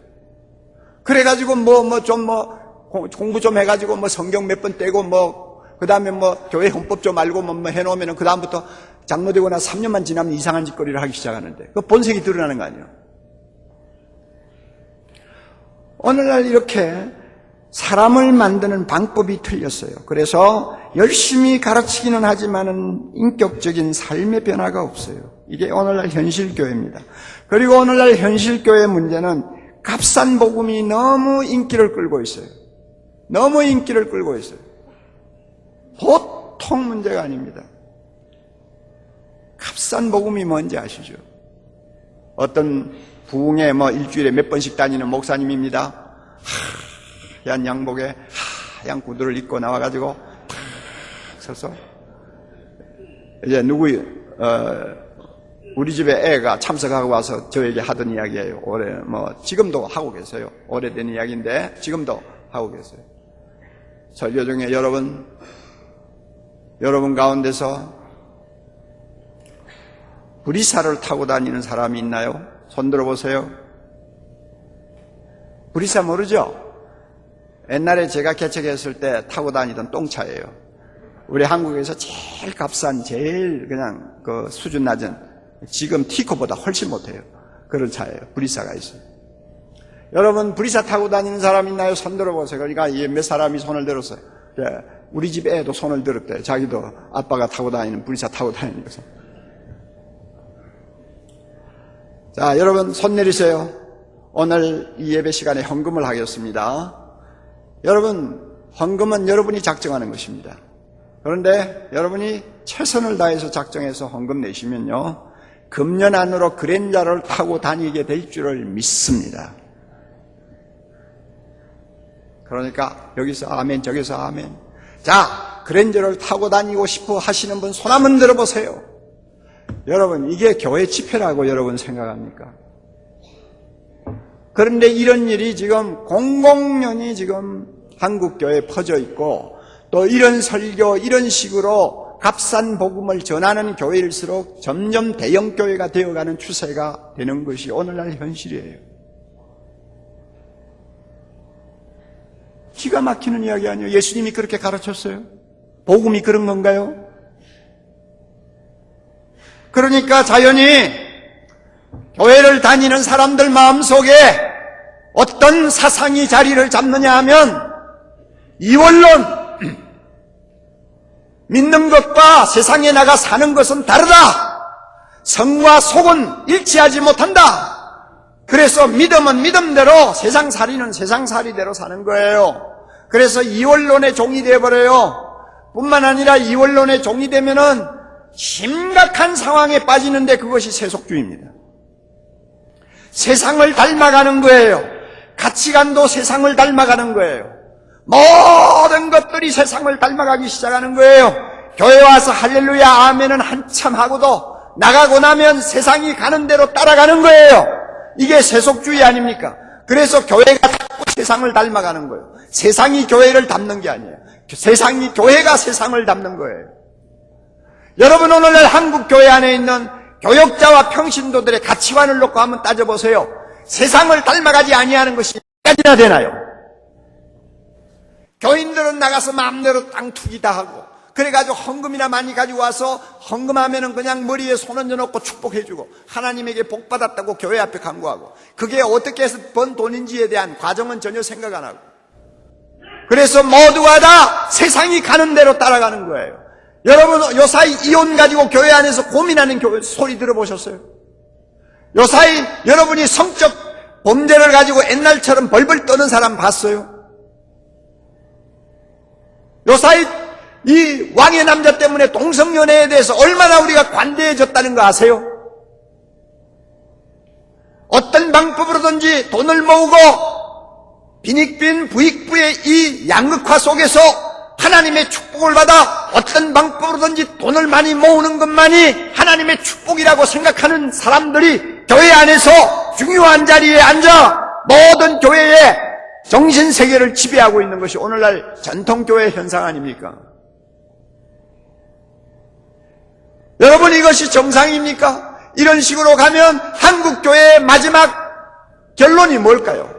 그래가지고 공부 좀 해가지고 성경 몇 번 떼고 그 다음에 교회 헌법 좀 알고 해놓으면 그 다음부터 장로 되고 나 3년만 지나면 이상한 짓거리를 하기 시작하는데 그 본색이 드러나는 거 아니에요? 오늘날 이렇게 사람을 만드는 방법이 틀렸어요. 그래서 열심히 가르치기는 하지만은 인격적인 삶의 변화가 없어요. 이게 오늘날 현실교회입니다. 그리고 오늘날 현실교회의 문제는 값싼 복음이 너무 인기를 끌고 있어요. 너무 인기를 끌고 있어요. 보통 문제가 아닙니다. 값싼 복음이 뭔지 아시죠? 어떤 부흥에 일주일에 몇 번씩 다니는 목사님입니다. 하얀 양복에 하얀 구두를 입고 나와가지고 탁 서서 이제 우리 집에 애가 참석하고 와서 저에게 하던 이야기예요. 올해 지금도 하고 계세요. 오래된 이야기인데 지금도 하고 계세요. 설교 중에 여러분 가운데서 브리사를 타고 다니는 사람이 있나요? 손 들어보세요. 브리사 모르죠? 옛날에 제가 개척했을 때 타고 다니던 똥차예요. 우리 한국에서 제일 값싼, 제일 그냥 그 수준 낮은, 지금 티코보다 훨씬 못해요. 그런 차예요. 브리사가 있어요. 여러분 브리사 타고 다니는 사람 있나요? 손 들어보세요. 그러니까 몇 사람이 손을 들었어요. 우리 집 애도 손을 들었대요. 자기도 아빠가 타고 다니는 브리사 타고 다니는 것을. 자, 여러분 손 내리세요. 오늘 이 예배 시간에 헌금을 하겠습니다. 여러분, 헌금은 여러분이 작정하는 것입니다. 그런데 여러분이 최선을 다해서 작정해서 헌금 내시면요, 금년 안으로 그랜저를 타고 다니게 될 줄을 믿습니다. 그러니까 여기서 아멘, 저기서 아멘. 자, 그랜저를 타고 다니고 싶어 하시는 분 손 한번 들어보세요. 여러분, 이게 교회 집회라고 여러분 생각합니까? 그런데 이런 일이 지금 공공연히 지금 한국교회에 퍼져 있고, 또 이런 설교, 이런 식으로 값싼 복음을 전하는 교회일수록 점점 대형교회가 되어가는 추세가 되는 것이 오늘날 현실이에요. 기가 막히는 이야기 아니에요. 예수님이 그렇게 가르쳤어요? 복음이 그런 건가요? 그러니까 자연히 교회를 다니는 사람들 마음속에 어떤 사상이 자리를 잡느냐 하면 이원론, 믿는 것과 세상에 나가 사는 것은 다르다. 성과 속은 일치하지 못한다. 그래서 믿음은 믿음대로, 세상살이는 세상살이대로 사는 거예요. 그래서 이원론의 종이 되어버려요. 뿐만 아니라 이원론의 종이 되면은 심각한 상황에 빠지는데 그것이 세속주의입니다. 세상을 닮아가는 거예요. 가치관도 세상을 닮아가는 거예요. 모든 것들이 세상을 닮아가기 시작하는 거예요. 교회 와서 할렐루야 아멘은 한참 하고도 나가고 나면 세상이 가는 대로 따라가는 거예요. 이게 세속주의 아닙니까? 그래서 교회가 자꾸 세상을 닮아가는 거예요. 세상이 교회를 닮는 게 아니에요. 교회가 세상을 닮는 거예요. 여러분, 오늘날 한국 교회 안에 있는 교역자와 평신도들의 가치관을 놓고 한번 따져보세요. 세상을 닮아가지 아니하는 것이 몇가지나 되나요? 교인들은 나가서 마음대로 땅 투기 다 하고, 그래가지고 헌금이나 많이 가지고 와서 헌금하면은 그냥 머리에 손 얹어놓고 축복해주고 하나님에게 복 받았다고 교회 앞에 간구하고, 그게 어떻게 해서 번 돈인지에 대한 과정은 전혀 생각 안 하고, 그래서 모두가 다 세상이 가는 대로 따라가는 거예요. 여러분, 요사이 이혼 가지고 교회 안에서 고민하는 소리 들어보셨어요? 요사이 여러분이 성적 범죄를 가지고 옛날처럼 벌벌 떠는 사람 봤어요? 요사이 이 왕의 남자 때문에 동성연애에 대해서 얼마나 우리가 관대해졌다는 거 아세요? 어떤 방법으로든지 돈을 모으고 빈익빈 부익부의 이 양극화 속에서 하나님의 축복을 받아 어떤 방법으로든지 돈을 많이 모으는 것만이 하나님의 축복이라고 생각하는 사람들이 교회 안에서 중요한 자리에 앉아 모든 교회의 정신세계를 지배하고 있는 것이 오늘날 전통교회 현상 아닙니까? 여러분, 이것이 정상입니까? 이런 식으로 가면 한국교회의 마지막 결론이 뭘까요?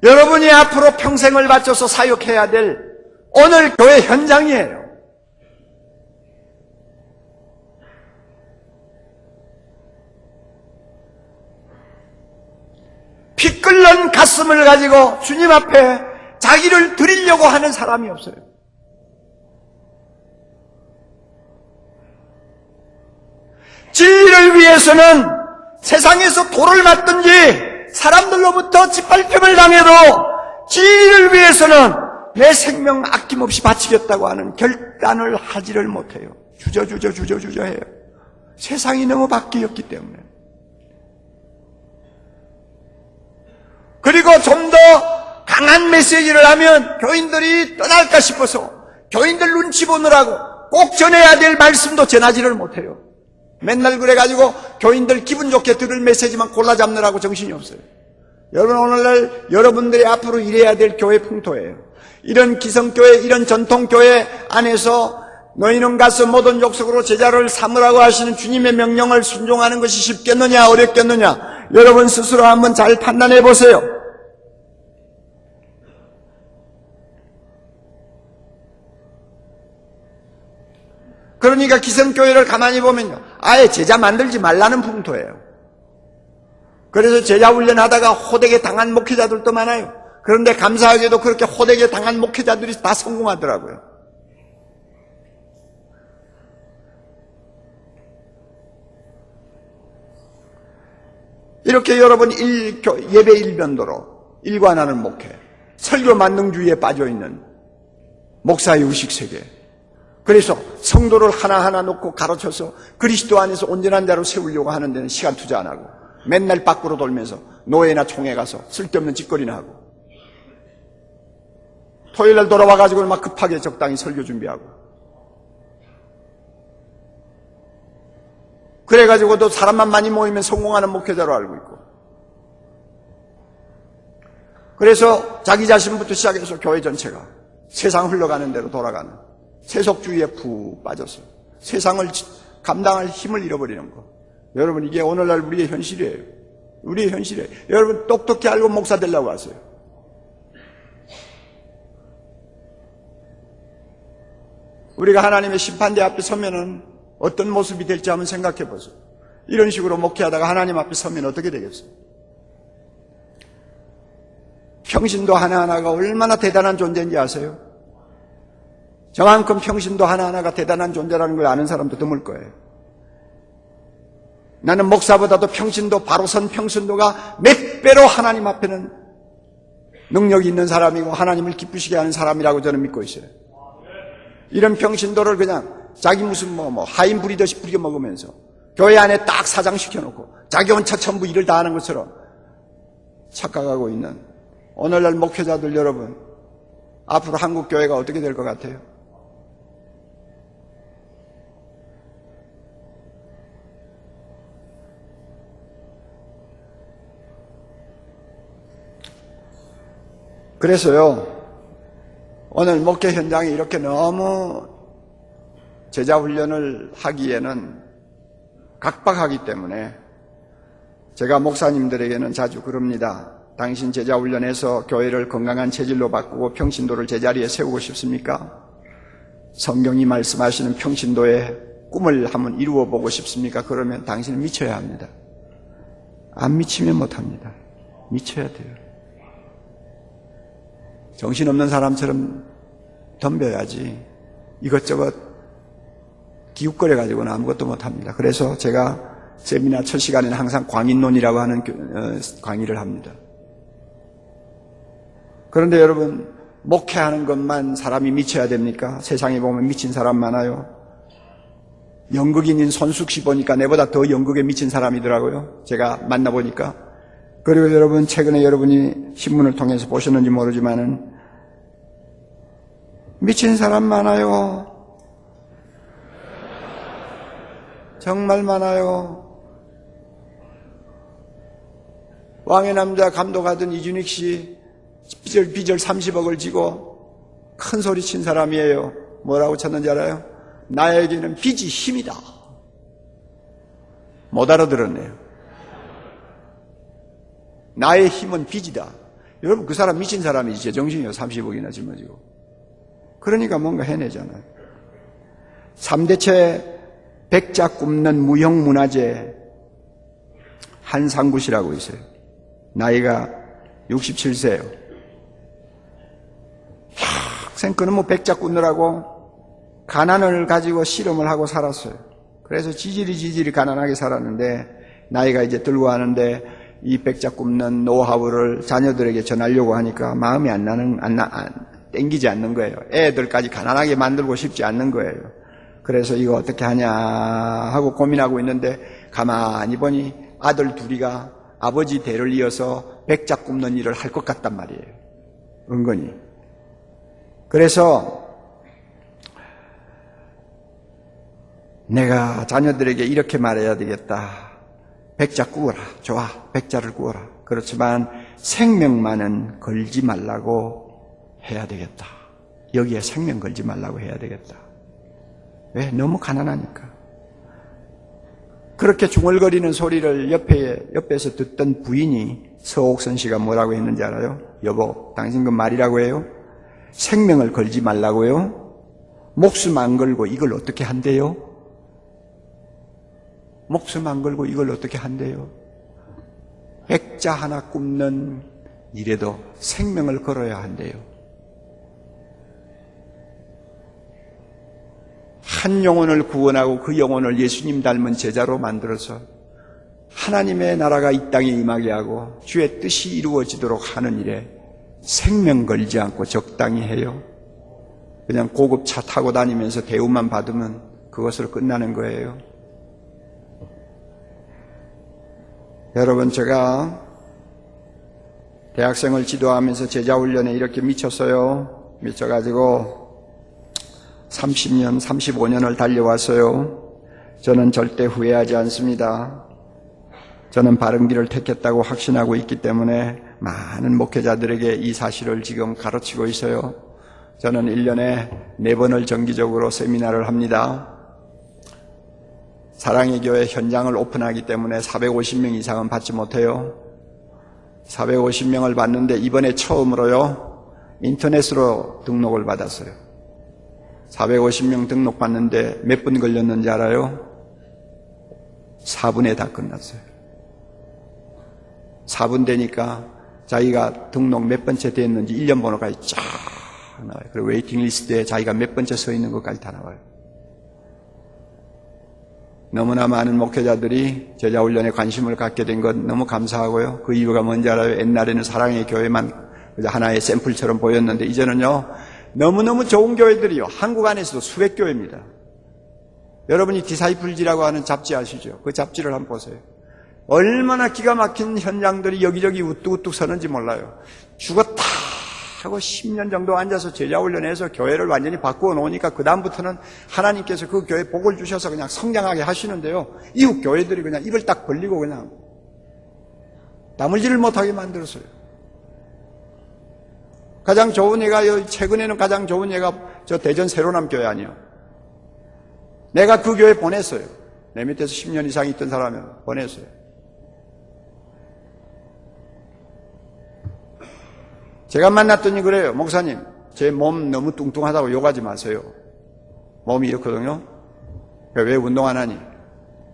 여러분이 앞으로 평생을 바쳐서 사역해야 될 오늘 교회 현장이에요. 피 끓는 가슴을 가지고 주님 앞에 자기를 드리려고 하는 사람이 없어요. 진리를 위해서는 세상에서 돌을 맞든지 사람들로부터 짓밟힘을 당해도 진리를 위해서는 내 생명 아낌없이 바치겠다고 하는 결단을 하지를 못해요. 주저주저 해요. 세상이 너무 바뀌었기 때문에. 그리고 좀 더 강한 메시지를 하면 교인들이 떠날까 싶어서 교인들 눈치 보느라고 꼭 전해야 될 말씀도 전하지를 못해요. 맨날 그래가지고 교인들 기분 좋게 들을 메시지만 골라 잡느라고 정신이 없어요. 여러분, 오늘날 여러분들이 앞으로 일해야 될 교회 풍토예요. 이런 기성교회, 이런 전통교회 안에서 너희는 가서 모든 족속으로 제자를 삼으라고 하시는 주님의 명령을 순종하는 것이 쉽겠느냐 어렵겠느냐, 여러분 스스로 한번 잘 판단해 보세요. 그러니까 기성교회를 가만히 보면요, 아예 제자 만들지 말라는 풍토예요. 그래서 제자 훈련하다가 호되게 당한 목회자들도 많아요. 그런데 감사하게도 그렇게 호되게 당한 목회자들이 다 성공하더라고요. 이렇게 여러분 예배 일변도로 일관하는 목회, 설교 만능주의에 빠져있는 목사의 의식세계, 그래서 성도를 하나하나 놓고 가르쳐서 그리스도 안에서 온전한 자로 세우려고 하는 데는 시간 투자 안 하고 맨날 밖으로 돌면서 노예나 총회 가서 쓸데없는 짓거리나 하고, 토요일날 돌아와가지고 막 급하게 적당히 설교 준비하고, 그래가지고도 사람만 많이 모이면 성공하는 목회자로 알고 있고, 그래서 자기 자신부터 시작해서 교회 전체가 세상 흘러가는 대로 돌아가는 세속주의에 푹 빠졌어요. 세상을 감당할 힘을 잃어버리는 거. 여러분, 이게 오늘날 우리의 현실이에요. 우리의 현실이에요. 여러분, 똑똑히 알고 목사 되려고 하세요. 우리가 하나님의 심판대 앞에 서면은 어떤 모습이 될지 한번 생각해 보세요. 이런 식으로 목회하다가 하나님 앞에 서면 어떻게 되겠어요? 평신도 하나하나가 얼마나 대단한 존재인지 아세요? 저만큼 평신도 하나하나가 대단한 존재라는 걸 아는 사람도 드물 거예요. 나는 목사보다도 평신도, 바로 선 평신도가 몇 배로 하나님 앞에는 능력이 있는 사람이고 하나님을 기쁘시게 하는 사람이라고 저는 믿고 있어요. 이런 평신도를 그냥 자기 무슨 하인 부리듯이 부려 먹으면서 교회 안에 딱 사장시켜놓고 자기 혼자 전부 일을 다 하는 것처럼 착각하고 있는 오늘날 목회자들 여러분, 앞으로 한국 교회가 어떻게 될 것 같아요? 그래서요, 오늘 목회 현장에 이렇게 너무 제자 훈련을 하기에는 각박하기 때문에 제가 목사님들에게는 자주 그럽니다. 당신 제자 훈련해서 교회를 건강한 체질로 바꾸고 평신도를 제자리에 세우고 싶습니까? 성경이 말씀하시는 평신도의 꿈을 한번 이루어 보고 싶습니까? 그러면 당신은 미쳐야 합니다. 안 미치면 못합니다. 미쳐야 돼요. 정신없는 사람처럼 덤벼야지 이것저것 기웃거려가지고는 아무것도 못합니다. 그래서 제가 세미나 첫 시간에는 항상 광인론이라고 하는 강의를 합니다. 그런데 여러분, 목회하는 것만 사람이 미쳐야 됩니까? 세상에 보면 미친 사람 많아요. 연극인인 손숙 씨 보니까 내보다 더 연극에 미친 사람이더라고요. 제가 만나보니까. 그리고 여러분, 최근에 여러분이 신문을 통해서 보셨는지 모르지만은 미친 사람 많아요. 정말 많아요. 왕의 남자 감독하던 이준익 씨 빚을 30억을 지고 큰 소리 친 사람이에요. 뭐라고 쳤는지 알아요? 나에게는 빚이 힘이다. 못 알아들었네요. 나의 힘은 빚이다. 여러분, 그 사람 미친 사람이지 제정신이요. 30억이나 짊어지고. 그러니까 뭔가 해내잖아요. 3대체 백자 굽는 무형문화재 한상구 씨라고 있어요. 나이가 67세예요. 평생 그놈의 백자 굽느라고 가난을 가지고 실험을 하고 살았어요. 그래서 지질이 가난하게 살았는데 나이가 이제 들고 하는데 이 백자 굽는 노하우를 자녀들에게 전하려고 하니까 마음이 땡기지 않는 거예요. 애들까지 가난하게 만들고 싶지 않는 거예요. 그래서 이거 어떻게 하냐 하고 고민하고 있는데 가만히 보니 아들 둘이가 아버지 대를 이어서 백자 굽는 일을 할 것 같단 말이에요. 은근히. 그래서 내가 자녀들에게 이렇게 말해야 되겠다. 백자 구워라. 좋아. 백자를 구워라. 그렇지만 생명만은 걸지 말라고 해야 되겠다. 여기에 생명 걸지 말라고 해야 되겠다. 왜? 너무 가난하니까. 그렇게 중얼거리는 소리를 옆에서 듣던 부인이 서옥선 씨가 뭐라고 했는지 알아요? 여보, 당신 그 말이라고 해요? 생명을 걸지 말라고요? 목숨 안 걸고 이걸 어떻게 한대요? 목숨 안 걸고 이걸 어떻게 한대요? 액자 하나 굽는 일에도 생명을 걸어야 한대요. 한 영혼을 구원하고 그 영혼을 예수님 닮은 제자로 만들어서 하나님의 나라가 이 땅에 임하게 하고 주의 뜻이 이루어지도록 하는 일에 생명 걸지 않고 적당히 해요. 그냥 고급 차 타고 다니면서 대우만 받으면 그것으로 끝나는 거예요. 여러분, 제가 대학생을 지도하면서 제자훈련에 이렇게 미쳤어요. 미쳐가지고 30년, 35년을 달려왔어요. 저는 절대 후회하지 않습니다. 저는 바른 길을 택했다고 확신하고 있기 때문에 많은 목회자들에게 이 사실을 지금 가르치고 있어요. 저는 1년에 4번을 정기적으로 세미나를 합니다. 사랑의 교회 현장을 오픈하기 때문에 450명 이상은 받지 못해요. 450명을 받는데 이번에 처음으로요, 인터넷으로 등록을 받았어요. 450명 등록받는데 몇 분 걸렸는지 알아요? 4분에 다 끝났어요. 4분 되니까 자기가 등록 몇 번째 됐는지 1년 번호까지 쫙 나와요. 그리고 웨이팅 리스트에 자기가 몇 번째 서 있는 것까지 다 나와요. 너무나 많은 목회자들이 제자훈련에 관심을 갖게 된 건 너무 감사하고요. 그 이유가 뭔지 알아요? 옛날에는 사랑의 교회만 하나의 샘플처럼 보였는데 이제는요, 너무너무 좋은 교회들이요, 한국 안에서도 수백 교회입니다. 여러분이 디사이플지라고 하는 잡지 아시죠? 그 잡지를 한번 보세요. 얼마나 기가 막힌 현장들이 여기저기 우뚝우뚝 서는지 몰라요. 죽었다 하고 10년 정도 앉아서 제자훈련해서 교회를 완전히 바꾸어 놓으니까 그 다음부터는 하나님께서 그 교회 복을 주셔서 그냥 성장하게 하시는데요, 이웃 교회들이 그냥 입을 딱 벌리고 그냥 나물질을 못하게 만들었어요. 가장 좋은 예가, 최근에는 가장 좋은 예가 저 대전 세로남 교회 아니에요. 내가 그 교회 보냈어요. 내 밑에서 10년 이상 있던 사람은 보냈어요. 제가 만났더니 그래요. 목사님, 제 몸 너무 뚱뚱하다고 욕하지 마세요. 몸이 이렇거든요. 왜 운동 안 하니?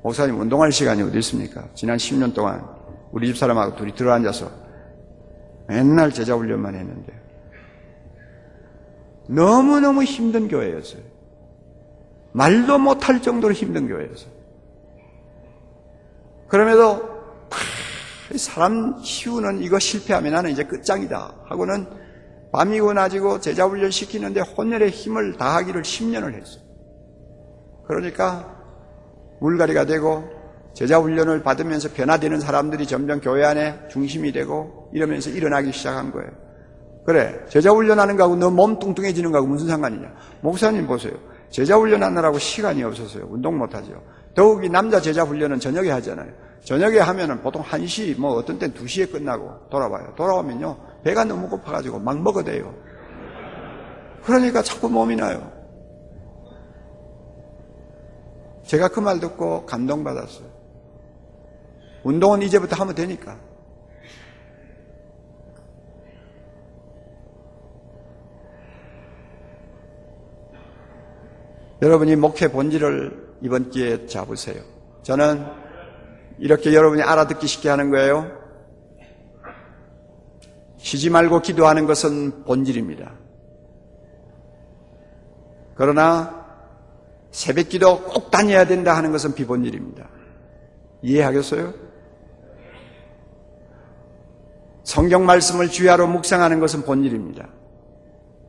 목사님, 운동할 시간이 어디 있습니까? 지난 10년 동안 우리 집 사람하고 둘이 들어앉아서 맨날 제자훈련만 했는데 너무너무 힘든 교회였어요. 말도 못할 정도로 힘든 교회였어요. 그럼에도 사람 키우는 이거 실패하면 나는 이제 끝장이다 하고는 밤이고 낮이고 제자훈련 시키는데 혼혈의 힘을 다하기를 10년을 했어요. 그러니까 물갈이가 되고 제자훈련을 받으면서 변화되는 사람들이 점점 교회 안에 중심이 되고 이러면서 일어나기 시작한 거예요. 그래, 제자훈련하는 거하고 너 몸 뚱뚱해지는 거하고 무슨 상관이냐? 목사님 보세요. 제자훈련하느라고 시간이 없어서요. 운동 못하죠. 더욱이 남자 제자훈련은 저녁에 하잖아요. 저녁에 하면은 보통 1시, 어떤 땐 2시에 끝나고 돌아와요. 돌아오면요, 배가 너무 고파가지고 막 먹어대요. 그러니까 자꾸 몸이 나요. 제가 그 말 듣고 감동받았어요. 운동은 이제부터 하면 되니까. 여러분이 목회 본질을 이번 기회에 잡으세요. 저는 이렇게 여러분이 알아듣기 쉽게 하는 거예요. 쉬지 말고 기도하는 것은 본질입니다. 그러나 새벽기도 꼭 다녀야 된다 하는 것은 비본질입니다. 이해하겠어요? 성경 말씀을 주야로 묵상하는 것은 본질입니다.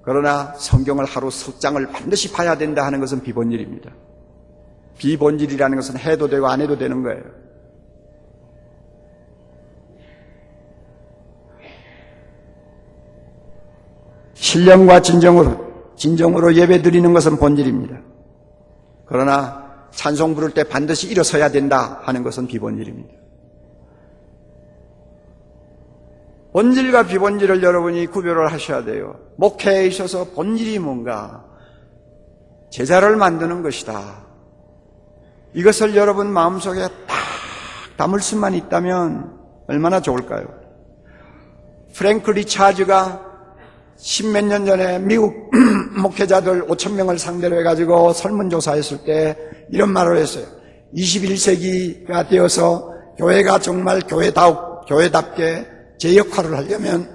그러나 성경을 하루 석장을 반드시 봐야 된다 하는 것은 비본질입니다. 비본질이라는 것은 해도 되고 안 해도 되는 거예요. 신령과 진정으로 예배 드리는 것은 본질입니다. 그러나 찬송 부를 때 반드시 일어서야 된다 하는 것은 비본질입니다. 본질과 비본질을 여러분이 구별을 하셔야 돼요. 목회에 있어서 본질이 뭔가? 제자를 만드는 것이다. 이것을 여러분 마음속에 딱 담을 수만 있다면 얼마나 좋을까요? 프랭크 리차즈가 10몇 년 전에 미국 목회자들 5,000명을 상대로 해가지고 설문조사했을 때 이런 말을 했어요. 21세기가 되어서 교회가 정말 교회답게 제 역할을 하려면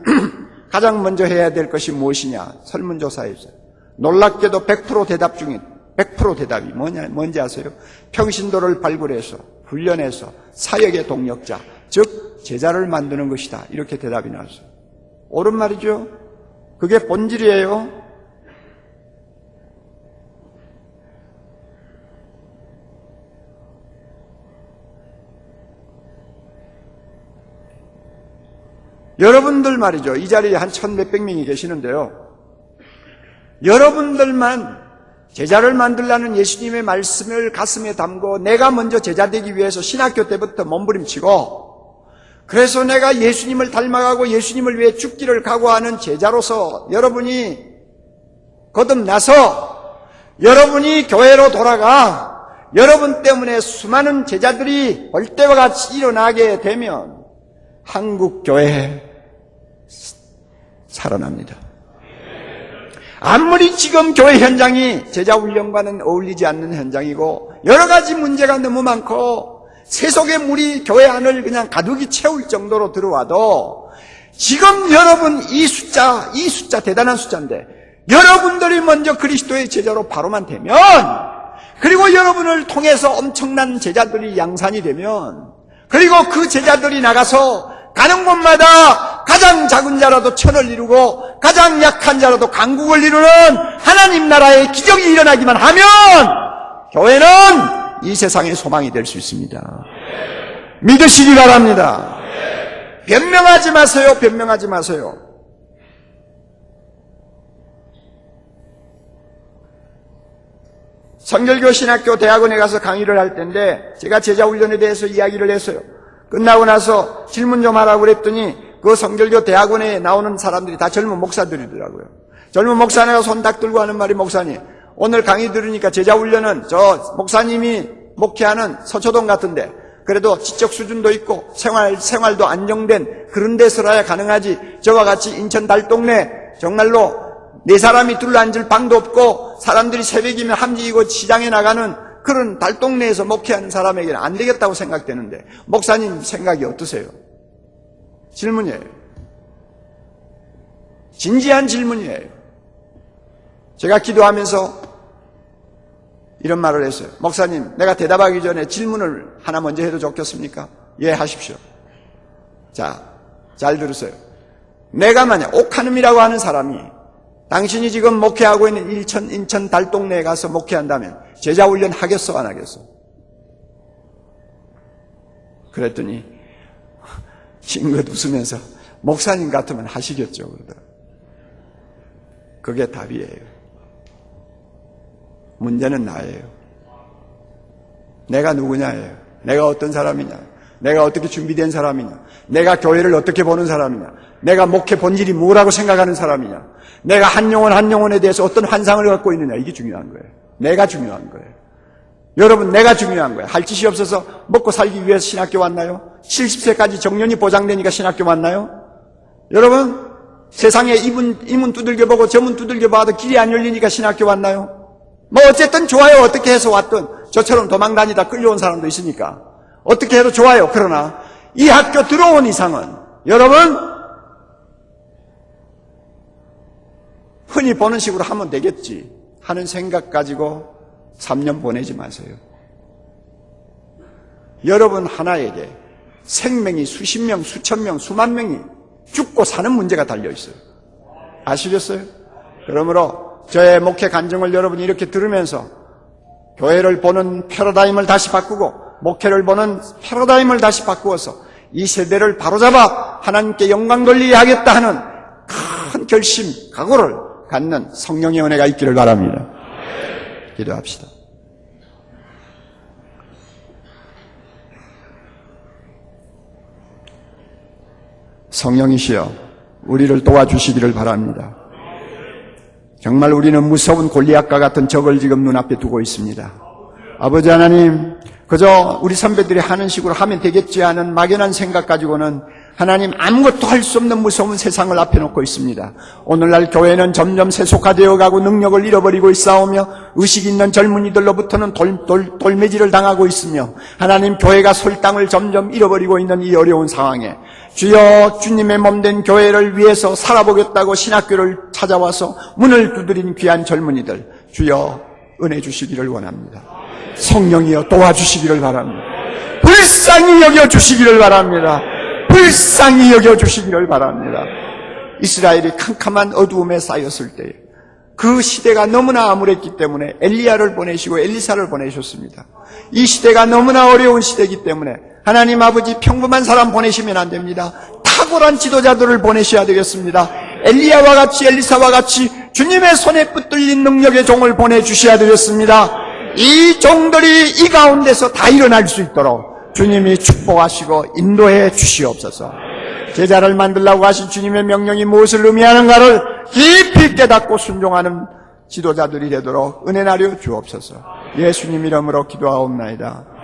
가장 먼저 해야 될 것이 무엇이냐? 설문조사했어요. 놀랍게도 100% 대답 중에 100% 대답이 뭔지 아세요? 평신도를 발굴해서 훈련해서 사역의 동력자, 즉 제자를 만드는 것이다. 이렇게 대답이 나왔어요. 옳은 말이죠? 그게 본질이에요. 여러분들 말이죠. 이 자리에 한 1,몇백 명이 계시는데요. 여러분들만 제자를 만들라는 예수님의 말씀을 가슴에 담고 내가 먼저 제자 되기 위해서 신학교 때부터 몸부림치고 그래서 내가 예수님을 닮아가고 예수님을 위해 죽기를 각오하는 제자로서 여러분이 거듭나서 여러분이 교회로 돌아가 여러분 때문에 수많은 제자들이 벌떼와 같이 일어나게 되면 한국 교회 살아납니다. 아무리 지금 교회 현장이 제자 훈련과는 어울리지 않는 현장이고 여러 가지 문제가 너무 많고 세속의 물이 교회 안을 그냥 가득히 채울 정도로 들어와도 지금 여러분 이 숫자 대단한 숫자인데 여러분들이 먼저 그리스도의 제자로 바로만 되면 그리고 여러분을 통해서 엄청난 제자들이 양산이 되면 그리고 그 제자들이 나가서 가는 곳마다 가장 작은 자라도 천을 이루고 가장 약한 자라도 강국을 이루는 하나님 나라의 기적이 일어나기만 하면 교회는 이 세상의 소망이 될 수 있습니다. 믿으시기 바랍니다. 변명하지 마세요. 변명하지 마세요. 성결교 신학교 대학원에 가서 강의를 할 때인데 제가 제자훈련에 대해서 이야기를 했어요. 끝나고 나서 질문 좀 하라고 그랬더니 그 성결교 대학원에 나오는 사람들이 다 젊은 목사들이더라고요. 젊은 목사네가 손 딱 들고 하는 말이 목사님 오늘 강의 들으니까 제자훈련은 저 목사님이 목회하는 서초동 같은데 그래도 지적 수준도 있고 생활도 안정된 그런 데서라야 가능하지 저와 같이 인천 달동네 정말로 네 사람이 둘러앉을 방도 없고 사람들이 새벽이면 함지이고 시장에 나가는 그런 달동네에서 목회하는 사람에게는 안 되겠다고 생각되는데 목사님 생각이 어떠세요? 질문이에요. 진지한 질문이에요. 제가 기도하면서 이런 말을 했어요. 목사님, 내가 대답하기 전에 질문을 하나 먼저 해도 좋겠습니까? 예, 하십시오. 자, 잘 들으세요. 내가 만약 옥하눔이라고 하는 사람이 당신이 지금 목회하고 있는 인천 달동네에 가서 목회한다면 제자훈련 하겠어 안 하겠어? 그랬더니 징긋 웃으면서 목사님 같으면 하시겠죠 그러더라고요. 그게 답이에요. 문제는 나예요. 내가 누구냐예요. 내가 어떤 사람이냐. 내가 어떻게 준비된 사람이냐. 내가 교회를 어떻게 보는 사람이냐. 내가 목회 본질이 뭐라고 생각하는 사람이냐. 내가 한 영혼에 대해서 어떤 환상을 갖고 있느냐. 이게 중요한 거예요. 내가 중요한 거예요. 여러분 내가 중요한 거예요. 할 짓이 없어서 먹고 살기 위해서 신학교 왔나요? 70세까지 정년이 보장되니까 신학교 왔나요? 여러분 세상에 이 문 두들겨보고 저 문 두들겨봐도 길이 안 열리니까 신학교 왔나요? 뭐 어쨌든 좋아요. 어떻게 해서 왔든 저처럼 도망다니다 끌려온 사람도 있으니까 어떻게 해도 좋아요. 그러나 이 학교 들어온 이상은 여러분 흔히 보는 식으로 하면 되겠지 하는 생각 가지고 3년 보내지 마세요. 여러분 하나에게 생명이 수십 명, 수천 명, 수만 명이 죽고 사는 문제가 달려있어요. 아시겠어요? 그러므로 저의 목회 간증을 여러분이 이렇게 들으면서 교회를 보는 패러다임을 다시 바꾸고 목회를 보는 패러다임을 다시 바꾸어서 이 세대를 바로잡아 하나님께 영광 돌리게 하겠다 하는 큰 결심, 각오를 갖는 성령의 은혜가 있기를 바랍니다. 기도합시다. 성령이시여 우리를 도와주시기를 바랍니다. 정말 우리는 무서운 골리앗과 같은 적을 지금 눈앞에 두고 있습니다. 아버지 하나님, 그저 우리 선배들이 하는 식으로 하면 되겠지 하는 막연한 생각 가지고는 하나님 아무것도 할 수 없는 무서운 세상을 앞에 놓고 있습니다. 오늘날 교회는 점점 세속화되어 가고 능력을 잃어버리고 있사오며 의식 있는 젊은이들로부터는 돌매질을 당하고 있으며 하나님 교회가 설 땅을 점점 잃어버리고 있는 이 어려운 상황에 주여 주님의 몸된 교회를 위해서 살아보겠다고 신학교를 찾아와서 문을 두드린 귀한 젊은이들 주여 은혜 주시기를 원합니다. 성령이여 도와주시기를 바랍니다. 불쌍히 여겨주시기를 바랍니다. 불쌍히 여겨주시기를 바랍니다. 이스라엘이 캄캄한 어두움에 쌓였을 때 그 시대가 너무나 암울했기 때문에 엘리야를 보내시고 엘리사를 보내셨습니다. 이 시대가 너무나 어려운 시대이기 때문에 하나님 아버지 평범한 사람 보내시면 안 됩니다. 탁월한 지도자들을 보내셔야 되겠습니다. 엘리야와 같이 엘리사와 같이 주님의 손에 붙들린 능력의 종을 보내주셔야 되겠습니다. 이 종들이 이 가운데서 다 일어날 수 있도록 주님이 축복하시고 인도해 주시옵소서. 제자를 만들라고 하신 주님의 명령이 무엇을 의미하는가를 깊이 깨닫고 순종하는 지도자들이 되도록 은혜 나려 주옵소서. 예수님 이름으로 기도하옵나이다.